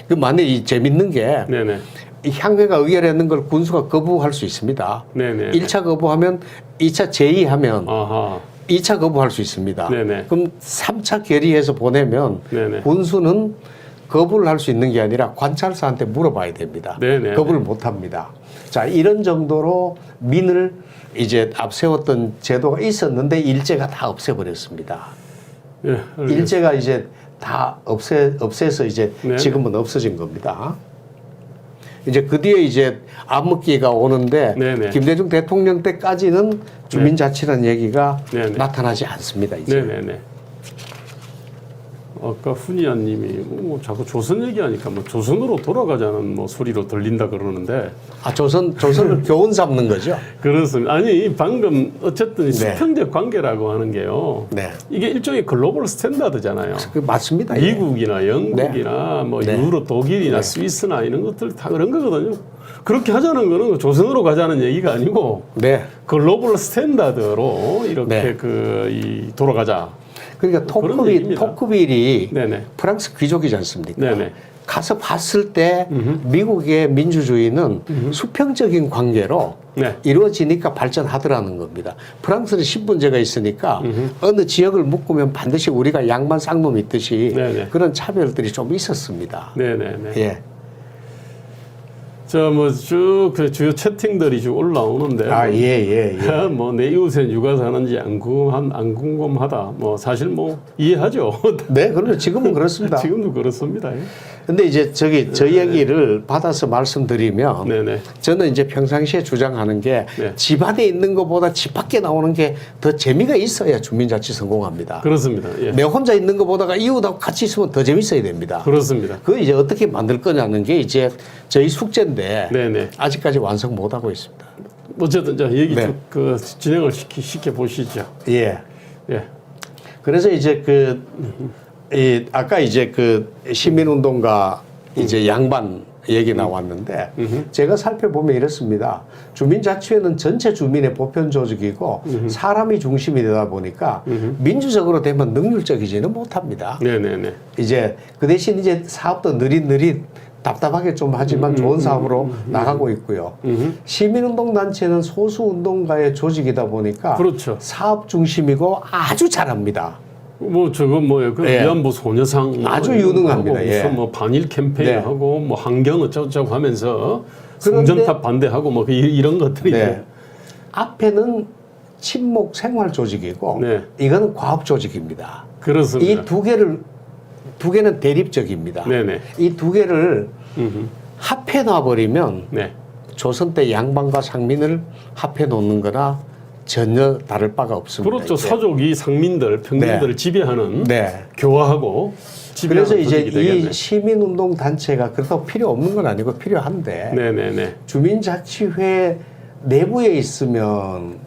그 만에 이 재밌는 게 네네. 이 향회가 의결했는 걸 군수가 거부할 수 있습니다. 네네. 1차 거부하면 2차 제의하면 아하. 2차 거부할 수 있습니다. 네네. 그럼 3차 결의해서 보내면 네네. 군수는 거부를 할 수 있는 게 아니라 관찰사한테 물어봐야 됩니다. 네네. 거부를 못 합니다. 자, 이런 정도로 민을 이제 앞세웠던 제도가 있었는데 일제가 다 없애버렸습니다. 예, 일제가 이제 다 없애서 이제 네네. 지금은 없어진 겁니다. 이제 그 뒤에 이제 암흑기가 오는데 네네. 김대중 대통령 때까지는 주민자치라는 얘기가 네네. 나타나지 않습니다. 이제. 네네네. 아까 훈이야님이 뭐 자꾸 조선 얘기하니까 뭐 조선으로 돌아가자는 뭐 소리로 들린다 그러는데 아, 조선을 교훈 삼는 거죠? 그렇습니다. 아니 방금 어쨌든 네. 수평적 관계라고 하는 게요. 네. 이게 일종의 글로벌 스탠다드잖아요. 그 맞습니다. 예. 미국이나 영국이나 뭐 네. 유럽, 독일이나 네. 스위스나 이런 것들 다 그런 거거든요. 그렇게 하자는 거는 조선으로 가자는 얘기가 아니고 네. 글로벌 스탠다드로 이렇게 네. 돌아가자. 그러니까 그런 얘기입니다. 토크빌이 네네. 프랑스 귀족이지 않습니까? 네네. 가서 봤을 때 미국의 민주주의는 수평적인 관계로 네. 이루어지니까 발전하더라는 겁니다. 프랑스는 신분제가 있으니까 어느 지역을 묶으면 반드시 우리가 양반 쌍놈 있듯이 네네. 그런 차별들이 좀 있었습니다. 네네네. 예. 저 뭐 쭉 그 주요 채팅들이 쭉 올라오는데 예. 뭐 내 이웃에 누가 사는지 안 궁금하다. 뭐 사실 뭐 이해하죠. 네, 그럼요. 지금은 그렇습니다. 지금도 그렇습니다. 근데 이제 저 얘기를 받아서 말씀드리면 네네. 저는 이제 평상시에 주장하는 게 네. 집 안에 있는 것보다 집 밖에 나오는 게 더 재미가 있어야 주민자치 성공합니다. 그렇습니다. 예. 내가 혼자 있는 것보다가 이웃하고 같이 있으면 더 재밌어야 됩니다. 그렇습니다. 그 이제 어떻게 만들 거냐는 게 이제 저희 숙제인데 네네. 아직까지 완성 못 하고 있습니다. 어쨌든 자 얘기 네. 쭉 그 진행을 시켜 보시죠. 예. 예. 그래서 이제 아까 이제 시민운동가 이제 양반 얘기 나왔는데 제가 살펴보면 이렇습니다. 주민자치회는 전체 주민의 보편 조직이고 사람이 중심이 되다 보니까 민주적으로 되면 능률적이지는 못합니다. 네네네. 이제 그 대신 이제 사업도 느릿느릿 답답하게 좀 하지만 좋은 사업으로 나가고 있고요. 시민운동 단체는 소수운동가의 조직이다 보니까 그렇죠. 사업 중심이고 아주 잘합니다. 뭐 저거 뭐예요? 그 예. 위안부 소녀상 뭐 아주 이런 거 유능합니다. 하고 예. 무슨 뭐 반일 캠페인 네. 하고 뭐 환경 어쩌고저쩌고 하면서 그런데- 성전탑 반대하고 뭐 이런 것들이 네. 앞에는 친목 생활 조직이고 네. 이거는 과업 조직입니다. 그렇습니다. 이 두 개는 대립적입니다. 네네. 이 두 개를 합해 놔버리면 네. 조선 때 양반과 상민을 합해 놓는 거나 전혀 다를 바가 없습니다. 그렇죠. 이제. 서족이 상민들, 평민들을 네. 지배하는 네. 교화하고 지배하는 그래서 이제 조직이 되겠네. 이 시민운동 단체가 그렇다고 필요 없는 건 아니고 필요한데 네네네. 주민자치회 내부에 있으면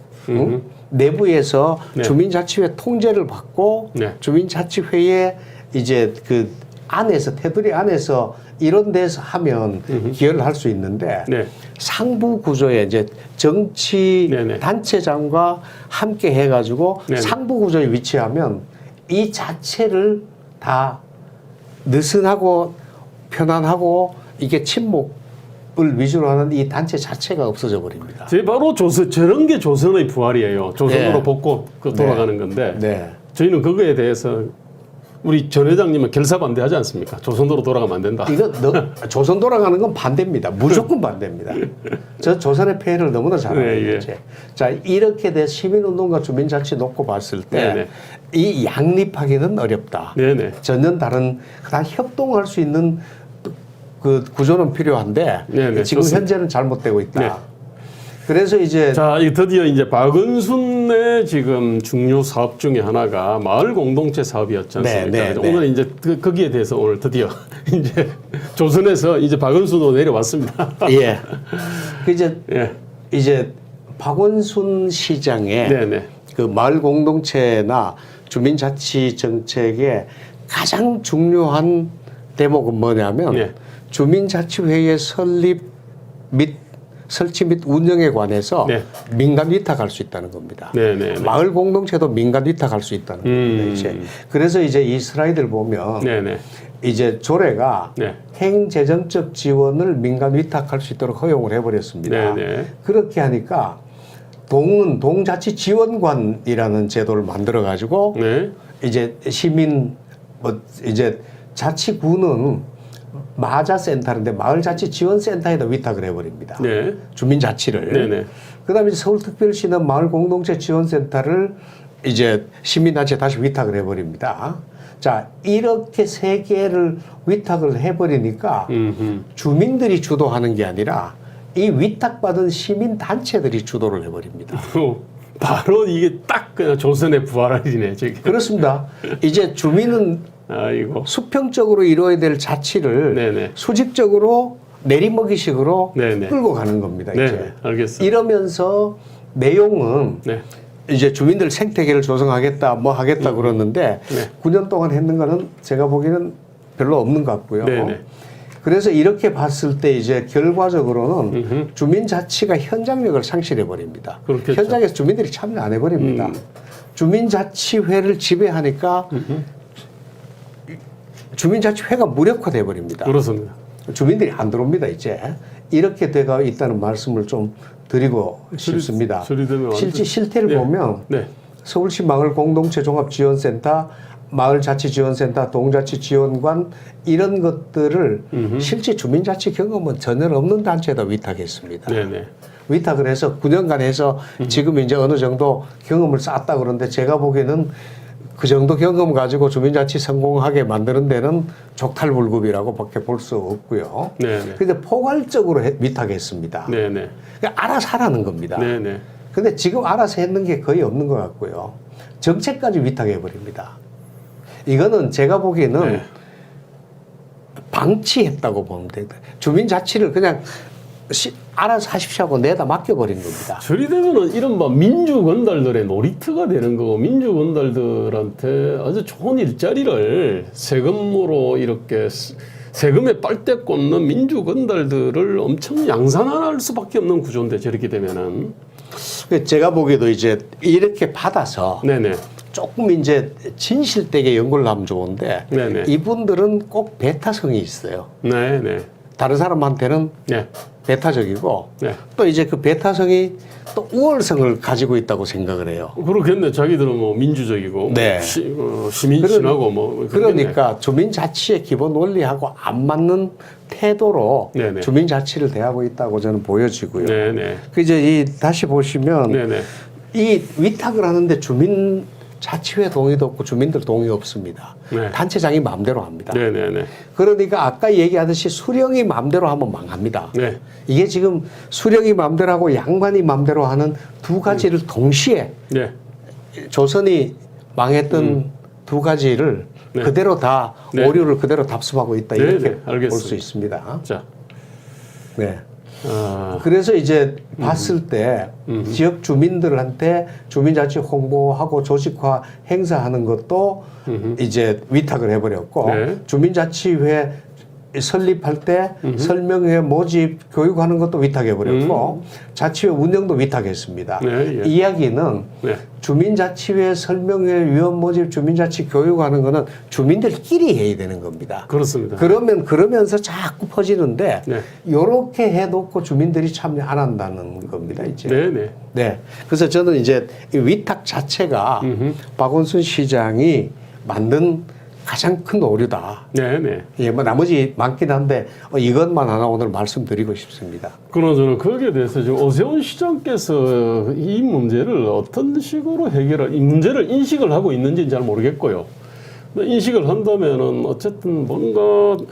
내부에서 네. 주민자치회 통제를 받고 네. 주민자치회에 이제 그 안에서 테두리 안에서 이런 데서 하면 기여를 할 수 있는데 네. 상부 구조에 이제 정치 네네. 단체장과 함께 해가지고 네네. 상부 구조에 위치하면 이 자체를 다 느슨하고 편안하고 이게 친목을 위주로 하는 이 단체 자체가 없어져 버립니다. 제 바로 저런 게 조선의 부활이에요. 조선으로 네. 복고 돌아가는 건데 네. 저희는 그거에 대해서 우리 전 회장님은 결사 반대하지 않습니까? 조선으로 돌아가면 안 된다. 이거 조선 돌아가는 건 반대입니다. 무조건 반대입니다. 저 조선의 폐해를 너무나 잘 알아요. 네, 자, 이렇게 돼 시민운동과 주민자치 놓고 봤을 때 네, 이 양립하기는 어렵다. 네네. 전혀 다른 다 협동할 수 있는 그 구조는 필요한데 네네, 지금 좋습니다. 현재는 잘못되고 있다. 네. 그래서 이제 자, 드디어 이제 박은순의 지금 중요 사업 중에 하나가 마을 공동체 사업이었지 않습니까? 네, 네, 오늘 이제 거기에 대해서 오늘 드디어 이제 조선에서 이제 박은순으로 내려왔습니다. 예. 그 예. 이제 박원순 시장의 네네. 그 마을 공동체나 주민자치 정책의 가장 중요한 대목은 뭐냐면 네. 주민자치회의 설치 및 운영에 관해서 네. 민간 위탁할 수 있다는 겁니다. 네네. 마을 공동체도 민간 위탁할 수 있다는 겁니다. 이제. 그래서 이제 이 슬라이드를 보면 네네. 이제 조례가 네. 행재정적 지원을 민간 위탁할 수 있도록 허용을 해버렸습니다. 네네. 그렇게 하니까 동자치지원관이라는 제도를 만들어 가지고 네. 이제 시민 이제 자치구는 마자센터인데 마을자치지원센터에다 위탁을 해버립니다. 네. 주민자치를. 네네. 그다음에 서울특별시는 마을공동체지원센터를 이제 시민단체 다시 위탁을 해버립니다. 자, 이렇게 세 개를 위탁을 해버리니까 주민들이 주도하는 게 아니라 이 위탁받은 시민단체들이 주도를 해버립니다. 바로 이게 딱 그냥 조선의 부활이네, 저게. 그렇습니다. 이제 주민은 아이고. 수평적으로 이루어야 될 자치를 네네. 수직적으로 내리먹이식으로 네네. 끌고 가는 겁니다. 네, 이제. 알겠습니다. 이러면서 내용은 네. 이제 주민들 생태계를 조성하겠다, 뭐 하겠다 그러는데 네. 9년 동안 했는 거는 제가 보기에는 별로 없는 것 같고요. 네네. 그래서 이렇게 봤을 때 이제 결과적으로는 주민자치가 현장력을 상실해 버립니다. 그렇겠죠. 현장에서 주민들이 참여 안 해버립니다. 주민자치회를 지배하니까 주민자치회가 무력화돼 버립니다. 그렇습니다. 주민들이 안 들어옵니다. 이제 이렇게 돼가 있다는 말씀을 좀 드리고 싶습니다. 수리되면 실제 실태를 네. 보면 네. 서울시 마을공동체종합지원센터, 마을자치지원센터, 동자치지원관 이런 것들을 실제 주민자치 경험은 전혀 없는 단체에다 위탁했습니다. 네네. 위탁을 해서 9년간 해서 지금 이제 어느 정도 경험을 쌓았다 그러는데 제가 보기에는 그 정도 경험 가지고 주민자치 성공하게 만드는 데는 족탈불급이라고밖에 볼 수 없고요. 네네. 근데 포괄적으로 위탁했습니다. 네네. 그러니까 알아서 하라는 겁니다. 네네. 근데 지금 알아서 했는 게 거의 없는 것 같고요. 정책까지 위탁해 버립니다. 이거는 제가 보기에는 네. 방치했다고 보면 됩니다. 주민자치를 그냥 알아서 하십시오 하고 내다 맡겨버린 겁니다. 저리 되면은 이런 막 민주 건달들의 놀이터가 되는 거고 민주 건달들한테 아주 좋은 일자리를 세금으로 이렇게 세금에 빨대 꽂는 민주 건달들을 엄청 양산할 수밖에 없는 구조인데 저렇게 되면은 제가 보기에도 이제 이렇게 받아서 네네. 조금 이제 진실되게 연구를 하면 좋은데 네네. 이분들은 꼭 배타성이 있어요. 네네. 다른 사람한테는 네. 배타적이고 네. 또 이제 그 배타성이 또 우월성을 가지고 있다고 생각을 해요. 그렇겠네. 자기들은 뭐 민주적이고 네. 뭐 시민친하고 뭐 그러니까 주민자치의 기본 원리하고 안 맞는 태도로 네네. 주민자치를 대하고 있다고 저는 보여지고요. 네네. 그 이제 이 다시 보시면 네네. 이 위탁을 하는데 주민 자치회 동의도 없고 주민들 동의 없습니다. 네. 단체장이 마음대로 합니다. 네네네. 그러니까 아까 얘기하듯이 수령이 마음대로 하면 망합니다. 네. 이게 지금 수령이 마음대로 하고 양반이 마음대로 하는 두 가지를 동시에 네. 조선이 망했던 두 가지를 네. 그대로 다 네. 오류를 그대로 답습하고 있다 네, 이렇게 네, 볼 알겠습니다. 수 있습니다. 자. 네. 아. 그래서 이제 봤을 때 지역 주민들한테 주민자치 홍보하고 조직화 행사하는 것도 이제 위탁을 해버렸고 네. 주민자치회 설립할 때 설명회 모집 교육하는 것도 위탁해 버렸고 자치회 운영도 위탁했습니다. 네, 예. 이야기는 네. 주민자치회 설명회 위원 모집 주민자치 교육하는 거는 주민들끼리 해야 되는 겁니다. 그렇습니다. 그러면서 자꾸 퍼지는데 네. 이렇게 해놓고 주민들이 참여 안 한다는 겁니다. 이제. 네네. 네. 그래서 저는 이제 이 위탁 자체가 박원순 시장이 만든 가장 큰 오류다. 네네. 예, 뭐 나머지 많긴 한데 이것만 하나 오늘 말씀드리고 싶습니다. 그러나 저는 거기에 대해서 지금 오세훈 시장께서 이 문제를 어떤 식으로 이 문제를 인식을 하고 있는지는 잘 모르겠고요. 인식을 한다면은 어쨌든 뭔가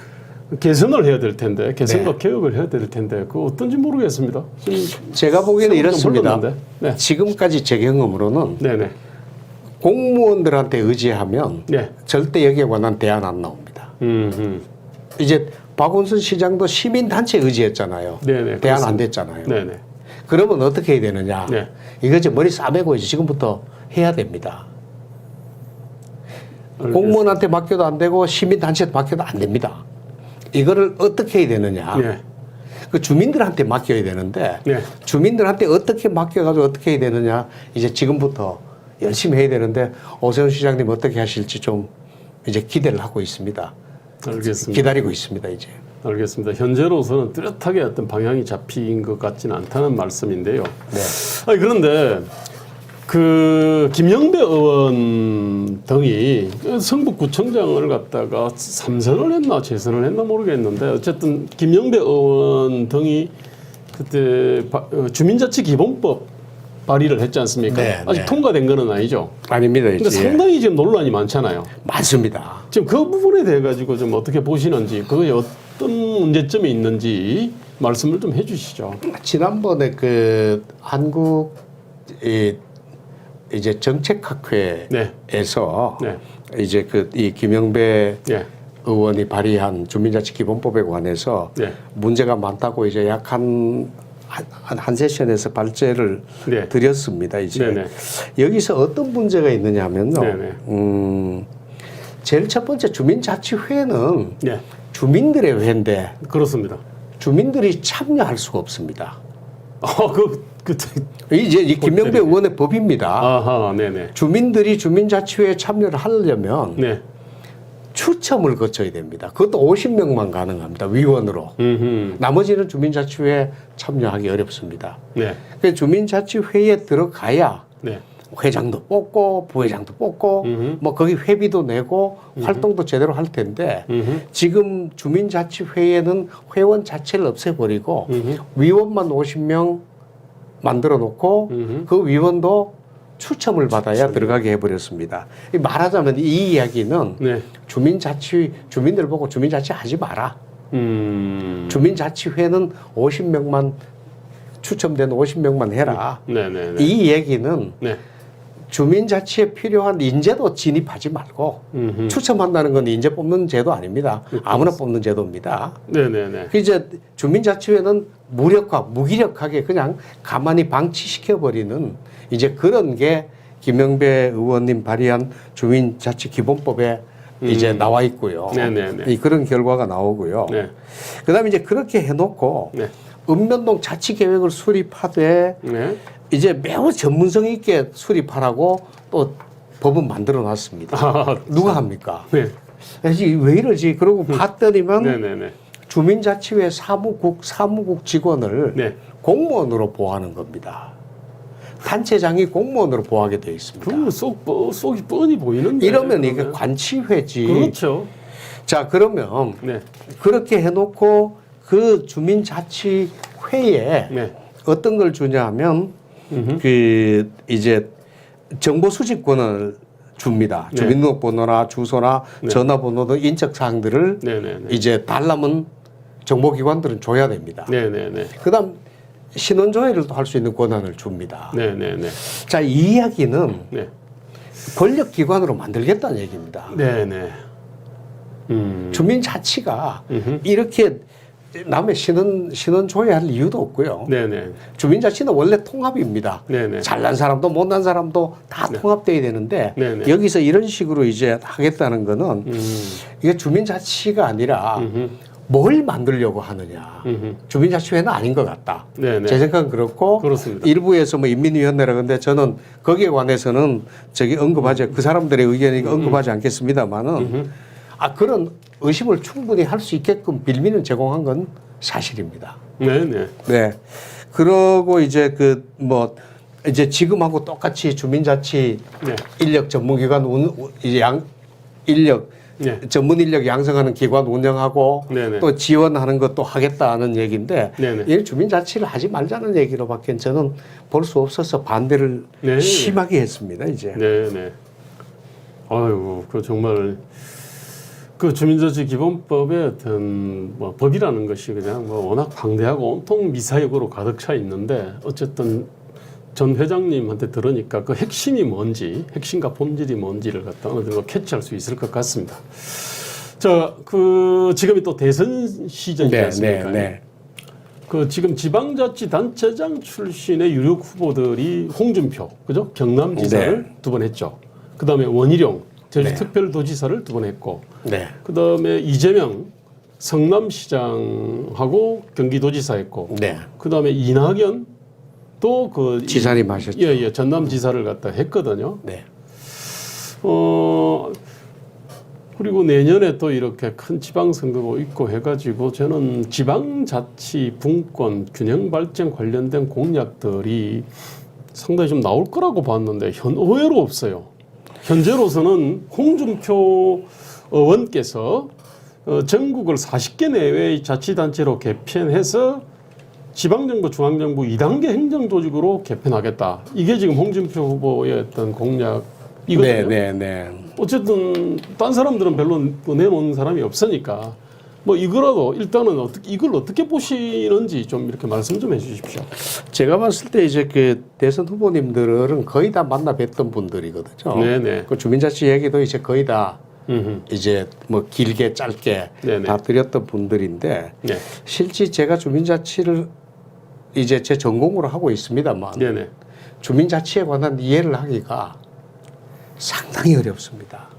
개선을 해야 될 텐데, 개선과 네. 개혁을 해야 될 텐데, 그거 어떤지 모르겠습니다. 제가 보기에는 이렇습니다. 흘렀는데. 네. 지금까지 제 경험으로는 네네. 공무원들한테 의지하면 네. 절대 여기에 관한 대안 안 나옵니다. 이제 박원순 시장도 시민단체 의지했잖아요. 네네, 대안 그렇습니다. 안 됐잖아요. 네네. 그러면 어떻게 해야 되느냐. 네. 이거 이제 머리 싸매고 이제 지금부터 해야 됩니다. 알겠습니다. 공무원한테 맡겨도 안 되고 시민단체한테 맡겨도 안 됩니다. 이거를 어떻게 해야 되느냐. 네. 그 주민들한테 맡겨야 되는데 네. 주민들한테 어떻게 맡겨가지고 어떻게 해야 되느냐. 이제 지금부터 열심히 해야 되는데 오세훈 시장님 어떻게 하실지 좀 이제 기대를 하고 있습니다. 알겠습니다. 기다리고 있습니다. 이제. 알겠습니다. 현재로서는 뚜렷하게 어떤 방향이 잡힌 것 같지는 않다는 말씀인데요. 네. 아니, 그런데 그 김영배 의원 등이 성북구청장을 갖다가 3선을 했나 재선을 했나 모르겠는데 어쨌든 김영배 의원 등이 그때 주민자치 기본법 발의를 했지 않습니까? 네, 아직 네. 통과된 건 아니죠. 아닙니다. 근데 이제. 상당히 지금 논란이 많잖아요. 많습니다. 지금 그 부분에 대해 가지고 좀 어떻게 보시는지, 그게 어떤 문제점이 있는지 말씀을 좀 해주시죠. 지난번에 그 한국 이제 정책학회에서 네. 이제 그 이 김영배 네. 의원이 발의한 주민자치 기본법에 관해서 네. 문제가 많다고 이제 약 한 세션에서 발제를 네. 드렸습니다. 이제 네네. 여기서 어떤 문제가 있느냐면요. 네네. 제일 첫 번째 주민자치회는 네. 주민들의 회인데 그렇습니다. 주민들이 참여할 수가 없습니다. 이제 이 김영배 의원의 법입니다. 아하, 네네. 주민들이 주민자치회에 참여를 하려면 네. 추첨을 거쳐야 됩니다. 그것도 50명만 가능합니다. 위원으로. 나머지는 주민자치회에 참여하기 어렵습니다. 네. 그래서 주민자치회에 들어가야 네. 회장도 뽑고 부회장도 뽑고 뭐 거기 회비도 내고 활동도 제대로 할 텐데 지금 주민자치회에는 회원 자체를 없애버리고 위원만 50명 만들어 놓고 그 위원도 추첨을 받아야 들어가게 해버렸습니다. 말하자면 이 이야기는 네. 주민들 보고 주민자치 하지 마라. 주민자치회는 50명만 추첨된 50명만 해라. 네네네. 이 얘기는 네. 주민자치에 필요한 인재도 진입하지 말고 추첨한다는 건 인재 뽑는 제도 아닙니다. 아무나 뽑는 제도입니다. 네네네. 이제 주민자치회는 무기력하게 그냥 가만히 방치시켜버리는 이제 그런 게 김영배 의원님 발의한 주민자치 기본법에 이제 나와 있고요. 네네네. 그런 결과가 나오고요. 네. 그다음에 이제 그렇게 해놓고 네. 읍면동 자치계획을 수립하되 네. 이제 매우 전문성 있게 수립하라고 또 법은 만들어 놨습니다. 누가 합니까? 네. 왜 이러지? 그러고 봤더니만 네네네. 주민자치회 사무국 직원을 네. 공무원으로 보호하는 겁니다. 단체장이 공무원으로 보호하게 되어 있습니다. 그건 속이 뻔히 보이는데. 이러면 이게 관치회지. 그렇죠. 자, 그러면 네. 그렇게 해놓고 그 주민자치회에 네. 어떤 걸 주냐 하면 그 이제 정보 수집권을 줍니다. 네. 주민등록번호나 주소나 네. 전화번호 등 인적 사항들을 네네네. 이제 달라면 정보기관들은 줘야 됩니다. 네네네. 그다음 신원 조회를 또 할 수 있는 권한을 줍니다. 네네네. 자, 이 이야기는 네. 권력기관으로 만들겠다는 얘기입니다. 네네. 주민자치가 이렇게 남의 신원 조회할 이유도 없고요. 네네. 주민자치는 원래 통합입니다. 네네. 잘난 사람도 못난 사람도 다 통합돼야 되는데 네네. 여기서 이런 식으로 이제 하겠다는 거는 이게 주민자치가 아니라 뭘 만들려고 하느냐. 주민자치회는 아닌 것 같다. 네네. 제 생각은 그렇고 그렇습니다. 일부에서 뭐 인민위원회라 근데 저는 거기에 관해서는 언급하지 그 사람들의 의견이니까 언급하지 않겠습니다만은 그런 의심을 충분히 할 수 있게끔 빌미는 제공한 건 사실입니다. 네네. 네. 그러고 이제 이제 지금하고 똑같이 주민자치 네. 인력 전문기관 이제 전문 인력 양성하는 기관 운영하고 네네. 또 지원하는 것도 하겠다는 얘기인데 네네. 이 주민자치를 하지 말자는 얘기로밖에 저는 볼 수 없어서 반대를 네. 심하게 했습니다. 이제. 네네. 아이고, 그 정말 그 주민자치 기본법의 어떤 뭐 법이라는 것이 그냥 뭐 워낙 방대하고 온통 미사역으로 가득 차 있는데 어쨌든 전 회장님한테 들으니까 그 핵심이 뭔지, 핵심과 본질이 뭔지를 갖다 어느 정도 캐치할 수 있을 것 같습니다. 자, 지금이 또 대선 시즌이지 않습니까? 네. 그 지금 지방자치단체장 출신의 유력 후보들이 홍준표, 그죠? 경남지사를 네. 2번 했죠. 그 다음에 원희룡, 네. 제주특별도지사를 2번 했고, 네. 그 다음에 이재명 성남시장하고 경기도지사 했고, 네. 그 다음에 이낙연 또 지사님 하셨죠. 예, 전남지사를 갖다 했거든요. 네. 그리고 내년에 또 이렇게 큰 지방선거가 있고 해가지고 저는 지방자치 분권 균형 발전 관련된 공약들이 상당히 좀 나올 거라고 봤는데 의외로 없어요. 현재로서는 홍준표 의원께서 전국을 40개 내외의 자치단체로 개편해서 지방정부, 중앙정부 2단계 행정조직으로 개편하겠다. 이게 지금 홍준표 후보의 어떤 공약이거든요. 네. 어쨌든 딴 사람들은 별로 내놓은 사람이 없으니까 뭐 이거라도 일단은 이걸 어떻게 보시는지 좀 이렇게 말씀 좀 해주십시오. 제가 봤을 때 이제 그 대선 후보님들은 거의 다 만나 뵀던 분들이거든요. 네네. 그 주민자치 얘기도 이제 거의 다 이제 뭐 길게 짧게 네네. 다 드렸던 분들인데 네. 실제 제가 주민자치를 이제 제 전공으로 하고 있습니다만 네네. 주민자치에 관한 이해를 하기가 상당히 어렵습니다.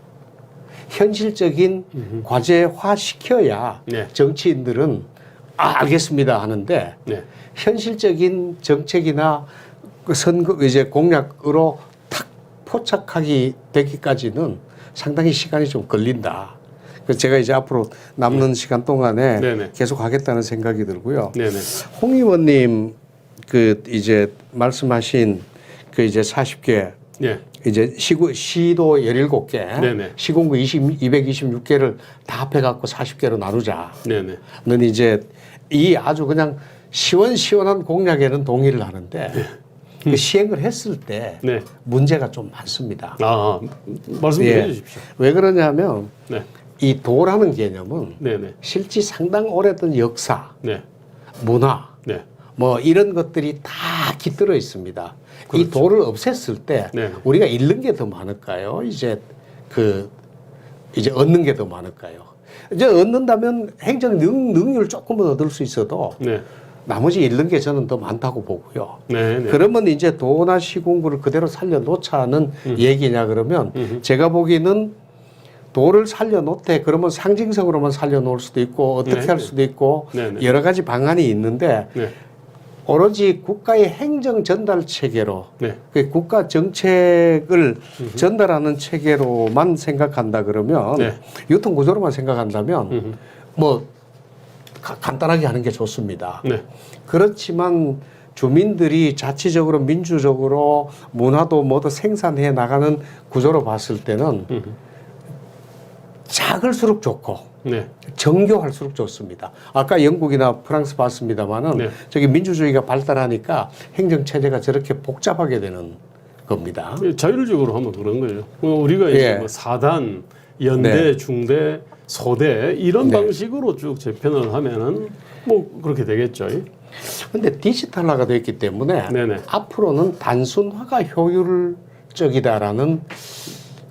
현실적인 과제화 시켜야 네. 정치인들은 알겠습니다 하는데 네. 현실적인 정책이나 그 선거 이제 공약으로 탁 포착하기 되기까지는 상당히 시간이 좀 걸린다. 그래서 제가 이제 앞으로 남는 시간 동안에 네네. 계속 하겠다는 생각이 들고요. 네네. 홍 의원님 그 이제 말씀하신 그 이제 40개 네. 이제 시도 17개, 네네. 시군구 226개를 다 합해갖고 40개로 나누자. 네네. 는 이제 이 아주 그냥 시원시원한 공약에는 동의를 하는데 그 시행을 했을 때 네. 문제가 좀 많습니다. 말씀 좀 예. 해주십시오. 왜 그러냐면 네. 이 도라는 개념은 네네. 실제 상당 오래된 역사, 네. 문화, 네. 뭐 이런 것들이 다 깃들어 있습니다. 그렇죠. 이 도를 없앴을 때 네. 우리가 잃는 게 더 많을까요? 이제 얻는 게 더 많을까요? 이제 얻는다면 행정 능률 조금은 얻을 수 있어도 네. 나머지 잃는 게 저는 더 많다고 보고요. 네. 네. 그러면 이제 도나 시군구를 그대로 살려놓자는 얘기냐 그러면 제가 보기에는 도를 살려놓되 그러면 상징성으로만 살려놓을 수도 있고 어떻게 네. 할 수도 있고 네. 여러 가지 방안이 있는데 네. 오로지 국가의 행정 전달 체계로 네. 그 국가 정책을 전달하는 체계로만 생각한다 그러면 네. 유통 구조로만 생각한다면 뭐 간단하게 하는 게 좋습니다. 네. 그렇지만 주민들이 자치적으로 민주적으로 문화도 뭐도 생산해 나가는 구조로 봤을 때는 작을수록 좋고 네. 정교할수록 좋습니다. 아까 영국이나 프랑스 봤습니다만은 네. 저기 민주주의가 발달하니까 행정 체제가 저렇게 복잡하게 되는 겁니다. 자율적으로 하면 그런 거예요. 우리가 이제 예. 뭐 4단, 연대, 네. 중대, 소대 이런 네. 방식으로 쭉 재편을 하면은 뭐 그렇게 되겠죠. 근데 디지털화가 됐기 때문에 네네. 앞으로는 단순화가 효율적이다라는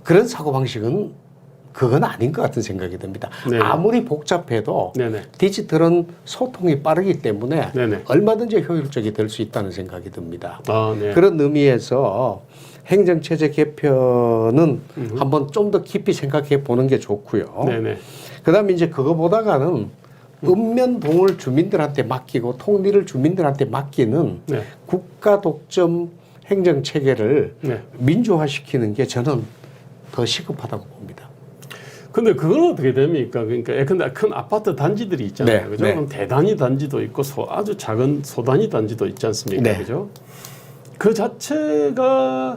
그런 사고방식은 그건 아닌 것 같은 생각이 듭니다. 네네. 아무리 복잡해도 네네. 디지털은 소통이 빠르기 때문에 네네. 얼마든지 효율적이 될 수 있다는 생각이 듭니다. 네. 그런 의미에서 행정체제 개편은 한번 좀 더 깊이 생각해 보는 게 좋고요. 네네. 그다음에 이제 그거 보다가는 읍면동을 주민들한테 맡기고 통리를 주민들한테 맡기는 네. 국가 독점 행정 체계를 네. 민주화시키는 게 저는 더 시급하다고 봅니다. 근데 그건 어떻게 됩니까? 그러니까 예컨대 큰 아파트 단지들이 있잖아요. 네, 그죠? 네. 그럼 대단위 단지도 있고 아주 작은 소단위 단지도 있지 않습니까? 네. 그죠? 그 자체가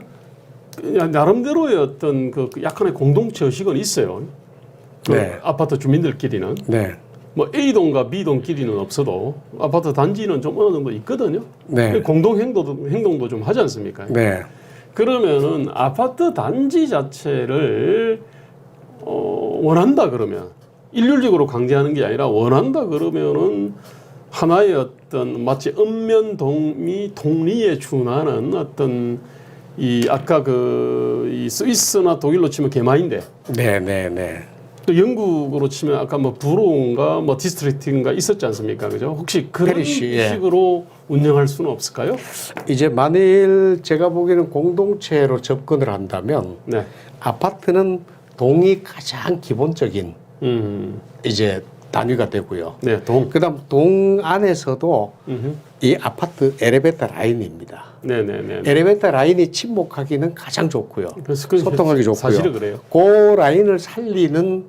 그냥 나름대로의 어떤 그 약간의 공동체 의식은 있어요. 그 네. 아파트 주민들끼리는. 네. 뭐 A동과 B동끼리는 없어도 아파트 단지는 좀 어느 정도 있거든요. 네. 공동 행동도 좀 하지 않습니까? 네. 그러면은 아파트 단지 자체를 원한다 그러면 일률적으로 강제하는 게 아니라 원한다 그러면은 하나의 어떤 마치 읍면동이 통리에 준하는 어떤 이 아까 이 스위스나 독일로 치면 개마인데 네. 네. 네. 또 영국으로 치면 아까 뭐 부로인가 뭐 디스트릭트인가 있었지 않습니까? 그죠? 혹시 그런 페리시, 예. 식으로 운영할 수는 없을까요? 이제 만일 제가 보기에는 공동체로 접근을 한다면 네. 아파트는 동이 가장 기본적인 이제 단위가 되고요. 네, 동. 그다음 동 안에서도 이 아파트 엘리베이터 라인입니다. 네네네. 엘리베이터 라인이 침묵하기는 가장 좋고요. 그래서 그 소통하기 좋고요. 사실은 그래요. 그 라인을 살리는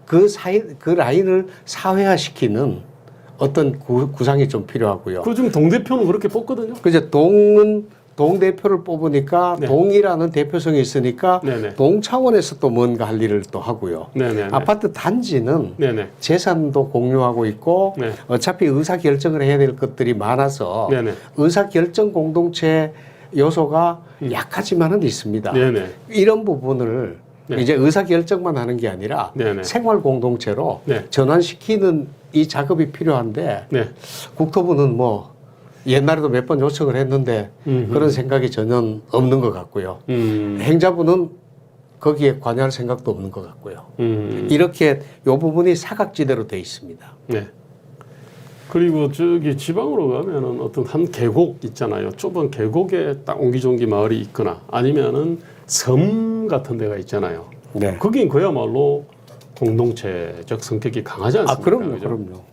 그 라인을 사회화시키는 어떤 구상이 좀 필요하고요. 그 지금 동 대표는 그렇게 뽑거든요. 그죠? 동은 동 대표를 뽑으니까 네. 동이라는 대표성이 있으니까 네네. 동 차원에서 또 뭔가 할 일을 또 하고요. 네네. 아파트 단지는 네네. 재산도 공유하고 있고 네. 어차피 의사 결정을 해야 될 것들이 많아서 네네. 의사 결정 공동체 요소가 약하지만은 있습니다. 네네. 이런 부분을 네. 이제 의사 결정만 하는 게 아니라 네네. 생활 공동체로 네. 전환시키는 이 작업이 필요한데 네. 국토부는 뭐 옛날에도 몇 번 요청을 했는데 그런 생각이 전혀 없는 것 같고요. 행자부는 거기에 관여할 생각도 없는 것 같고요. 이렇게 이 부분이 사각지대로 돼 있습니다. 네. 그리고 저기 지방으로 가면은 어떤 한 계곡 있잖아요. 좁은 계곡에 딱 옹기종기 마을이 있거나 아니면은 섬 같은 데가 있잖아요. 네. 거긴 그야말로 공동체적 성격이 강하지 않습니까? 그럼요, 그죠? 그럼요.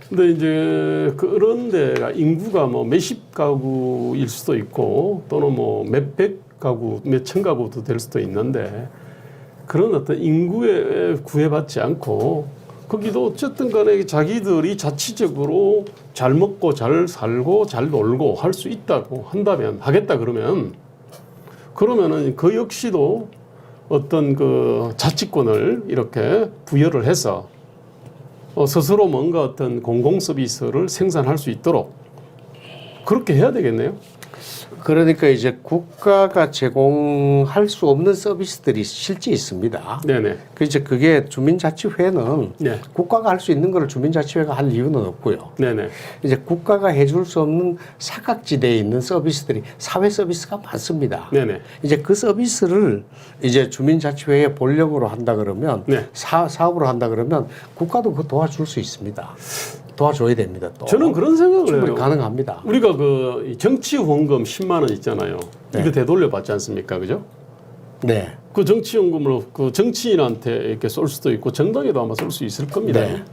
근데 이제 그런 데가 인구가 뭐 몇십 가구일 수도 있고 또는 뭐 몇백 가구, 몇천 가구도 될 수도 있는데 그런 어떤 인구에 구애받지 않고 거기도 어쨌든 간에 자기들이 자치적으로 잘 먹고 잘 살고 잘 놀고 할 수 있다고 한다면 하겠다 그러면은 그 역시도 어떤 그 자치권을 이렇게 부여를 해서 스스로 뭔가 어떤 공공 서비스를 생산할 수 있도록 그렇게 해야 되겠네요. 그러니까 이제 국가가 제공할 수 없는 서비스들이 실제 있습니다. 네네. 이제 그게 주민자치회는 네. 국가가 할 수 있는 걸 주민자치회가 할 이유는 없고요. 네네. 이제 국가가 해줄 수 없는 사각지대에 있는 서비스들이 사회 서비스가 많습니다. 네네. 이제 그 서비스를 이제 주민자치회의 본령으로 한다 그러면 네. 사업으로 한다 그러면 국가도 그 도와줄 수 있습니다. 도와줘야 됩니다. 또. 저는 그런 생각을 충분히 해요. 가능합니다. 우리가 그 정치 후원금 10만 원 있잖아요. 네. 이거 되돌려 받지 않습니까? 그죠? 네. 그 정치 후원금을 그 정치인한테 이렇게 쏠 수도 있고 정당에도 아마 쏠 수 있을 겁니다. 네.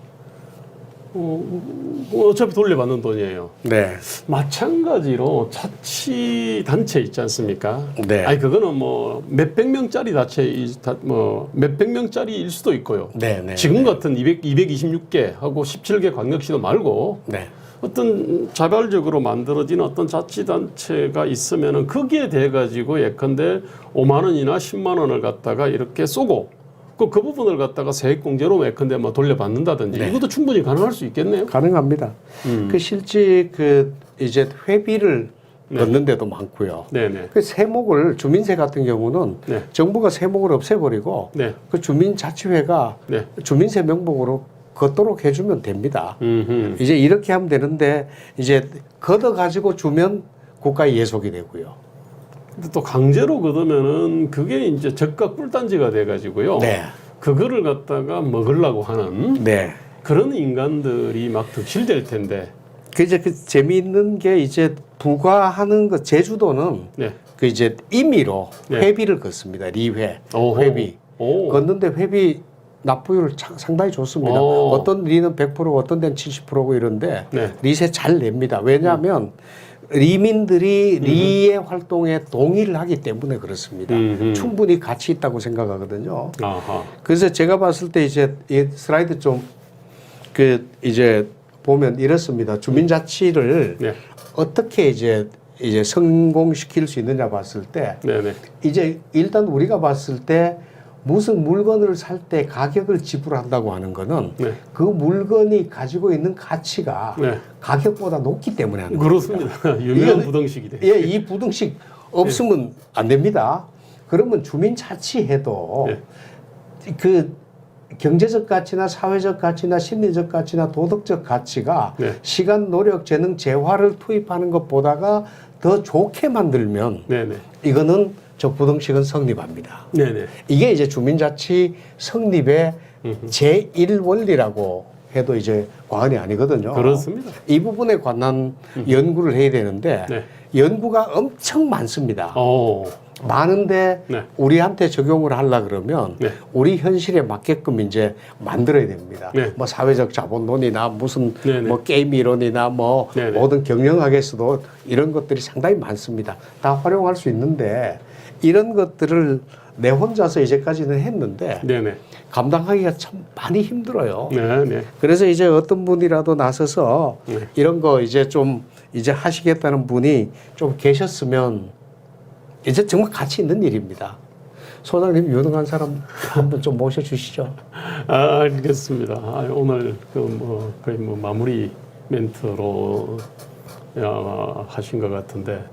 어차피 돌려받는 돈이에요. 네. 마찬가지로 자치 단체 있지 않습니까? 네. 아니 그거는 뭐 몇백 명짜리 뭐 몇백 명짜리일 수도 있고요. 네. 네. 지금 같은 226개 하고 17개 광역시도 말고 네. 어떤 자발적으로 만들어진 어떤 자치단체가 있으면은 거기에 대해 가지고 예컨대 5만 원이나 10만 원을 갖다가 이렇게 쏘고 그 부분을 갖다가 세액공제로 예컨대 뭐 돌려받는다든지 네. 이것도 충분히 가능할 수 있겠네요. 가능합니다. 그 실제 그 이제 회비를 네. 넣는 데도 많고요. 네네. 그 세목을 주민세 같은 경우는 네. 정부가 세목을 없애버리고 네. 그 주민자치회가 네. 주민세 명목으로 걷도록 해주면 됩니다. 이제 이제 이렇게 하면 되는데 이제 걷어 가지고 주면 국가의 예속이 되고요. 또 강제로 걷으면은 그게 이제 저가 꿀단지가 돼 가지고요. 네. 그거를 갖다가 먹으려고 하는 네. 그런 인간들이 막 득실될 텐데. 그 이제 그 재미있는 게 이제 부과하는 그 제주도는 네. 그 이제 임의로 네. 회비를 걷습니다. 리회, 오호. 회비. 오. 걷는데 회비 납부율 상당히 좋습니다. 어떤 리는 100%, 어떤 데는 70%고 이런데 네. 리세 잘 냅니다. 왜냐하면 리민들이 리의 활동에 동의를 하기 때문에 그렇습니다. 충분히 가치 있다고 생각하거든요. 아하. 그래서 제가 봤을 때 이제 이 슬라이드 좀 이제 보면 이렇습니다. 주민자치를 네. 어떻게 이제 성공시킬 수 있느냐 봤을 때 네네. 이제 일단 우리가 봤을 때 무슨 물건을 살 때 가격을 지불한다고 하는 거는 네. 그 물건이 가지고 있는 가치가 네. 가격보다 높기 때문에 하는 그렇습니다. 유명한 부등식이래. 예, 이 부등식 없으면 안 됩니다. 그러면 주민자치해도 그 경제적 가치나 사회적 가치나 심리적 가치나 도덕적 가치가 네. 시간, 노력, 재능, 재화를 투입하는 것보다가 더 좋게 만들면 네네. 이거는 적부등식은 성립합니다. 네네. 이게 이제 주민자치 성립의 제1원리라고 해도 이제 과언이 아니거든요. 그렇습니다. 이 부분에 관한 연구를 해야 되는데 네. 연구가 엄청 많습니다. 오. 많은데 네. 우리한테 적용을 하려 그러면 네. 우리 현실에 맞게끔 이제 만들어야 됩니다. 네. 뭐 사회적 자본론이나 무슨 네네. 뭐 게임 이론이나 뭐 네네. 모든 경영학에서도 이런 것들이 상당히 많습니다. 다 활용할 수 있는데 이런 것들을 내 혼자서 이제까지는 했는데 네네. 감당하기가 참 많이 힘들어요. 네네. 그래서 이제 어떤 분이라도 나서서 네. 이런 거 이제 좀 이제 하시겠다는 분이 좀 계셨으면 이제 정말 가치 있는 일입니다. 소장님 유능한 사람 한번 좀 모셔주시죠. 알겠습니다. 오늘 거의 마무리 멘트로 하신 것 같은데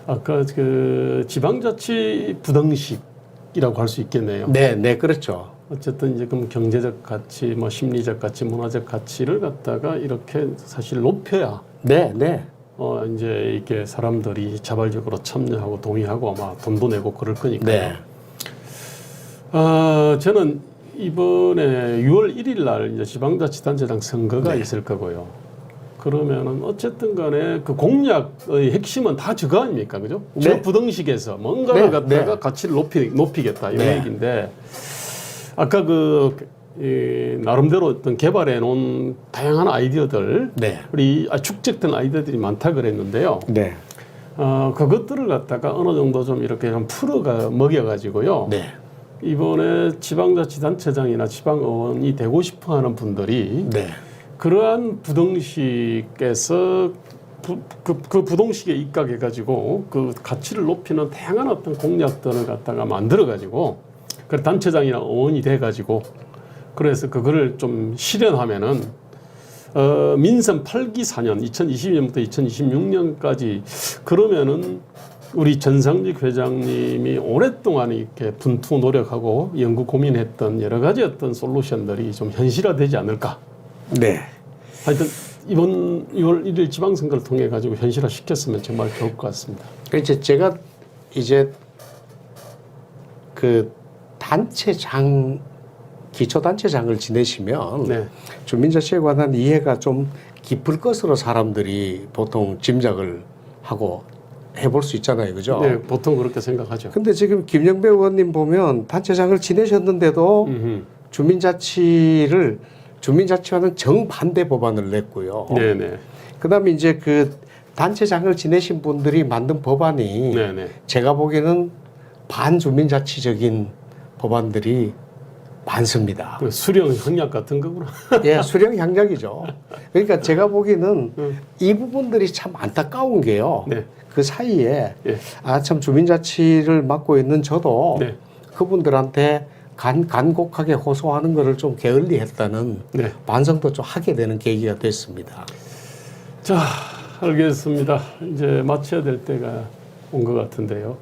아까 그 지방자치 부등식이라고 할 수 있겠네요. 네, 네, 그렇죠. 어쨌든 이제 그럼 경제적 가치, 뭐 심리적 가치, 문화적 가치를 갖다가 이렇게 사실 높여야 네, 네. 이제 이게 사람들이 자발적으로 참여하고 동의하고 아마 돈도 내고 그럴 거니까요. 네. 저는 이번에 6월 1일 날 이제 지방자치단체장 선거가 있을 거고요. 그러면은 어쨌든 간에 그 공약의 핵심은 다 저거 아닙니까? 그죠? 네. 저 부등식에서 뭔가를 네, 갖다가 네. 가치를 높이겠다. 이 네. 얘기인데 아까 나름대로 어떤 개발해 놓은 다양한 아이디어들 네. 우리 축적된 아이디어들이 많다 그랬는데요. 네. 그것들을 갖다가 어느 정도 좀 이렇게 좀 먹여가지고요. 네. 이번에 지방자치단체장이나 지방의원이 되고 싶어하는 분들이 네. 그러한 부등식에서 그 부등식에 입각해가지고 그 가치를 높이는 다양한 어떤 공약들을 갖다가 만들어가지고 그 단체장이나 의원이 돼가지고 그래서 그거를 좀 실현하면은 민선 8기 4년 2022년부터 2026년까지 그러면은 우리 전상직 회장님이 오랫동안 이렇게 분투 노력하고 연구 고민했던 여러 가지 어떤 솔루션들이 좀 현실화되지 않을까. 네. 하여튼 이번 6월 1일 지방선거를 통해 가지고 현실화 시켰으면 정말 좋을 것 같습니다. 이제 제가 이제 그 단체장 기초단체장을 지내시면 네. 주민자치에 관한 이해가 좀 깊을 것으로 사람들이 보통 짐작을 하고 해볼 수 있잖아요, 그죠? 네, 보통 그렇게 생각하죠. 근데 지금 김영배 의원님 보면 단체장을 지내셨는데도 주민자치와는 정반대 법안을 냈고요. 네네. 그다음에 이제 그 단체장을 지내신 분들이 만든 법안이 네네. 제가 보기에는 반주민자치적인 법안들이 많습니다. 수령 협약 같은 거구나. 예, 수령 향락이죠. 그러니까 제가 보기에는 이 부분들이 참 안타까운 게요. 네. 그 사이에 예. 참 주민자치를 맡고 있는 저도 네. 그분들한테 간곡하게 호소하는 것을 좀 게을리했다는 네. 반성도 좀 하게 되는 계기가 됐습니다. 자, 알겠습니다. 이제 마쳐야 될 때가 온 것 같은데요.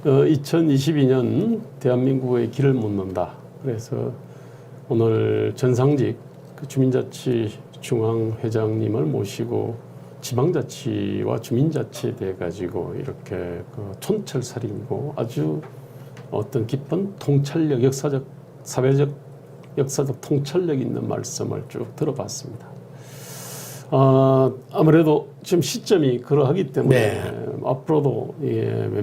2022년 대한민국의 길을 묻는다. 그래서 오늘 전상직 주민자치 중앙회장님을 모시고 지방자치와 주민자치에 대해 가지고 이렇게 촌철살인이고 아주 어떤 깊은 통찰력, 역사적, 사회적, 역사적 통찰력 있는 말씀을 쭉 들어봤습니다. 아무래도 지금 시점이 그러하기 때문에 앞으로도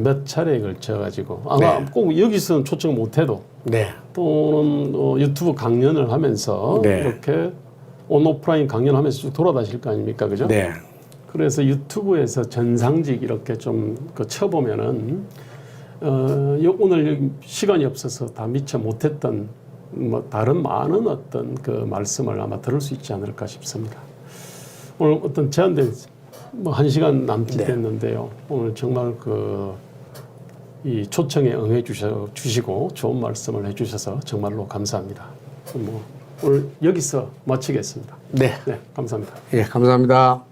몇 차례에 걸쳐 가지고 아마 꼭 여기서는 초청 못해도 네. 또는 유튜브 강연을 하면서 네. 이렇게 온오프라인 강연하면서 쭉 돌아다실 거 아닙니까, 그죠? 네. 그래서 유튜브에서 전상직 이렇게 좀 쳐보면은 오늘 시간이 없어서 다 미처 못했던 뭐 다른 많은 어떤 그 말씀을 아마 들을 수 있지 않을까 싶습니다. 오늘 어떤 제한된 뭐 1시간 남짓 네. 됐는데요. 오늘 정말 이 초청에 응해 주시고 좋은 말씀을 해주셔서 정말로 감사합니다. 뭐 오늘 여기서 마치겠습니다. 네. 네, 감사합니다. 예, 감사합니다.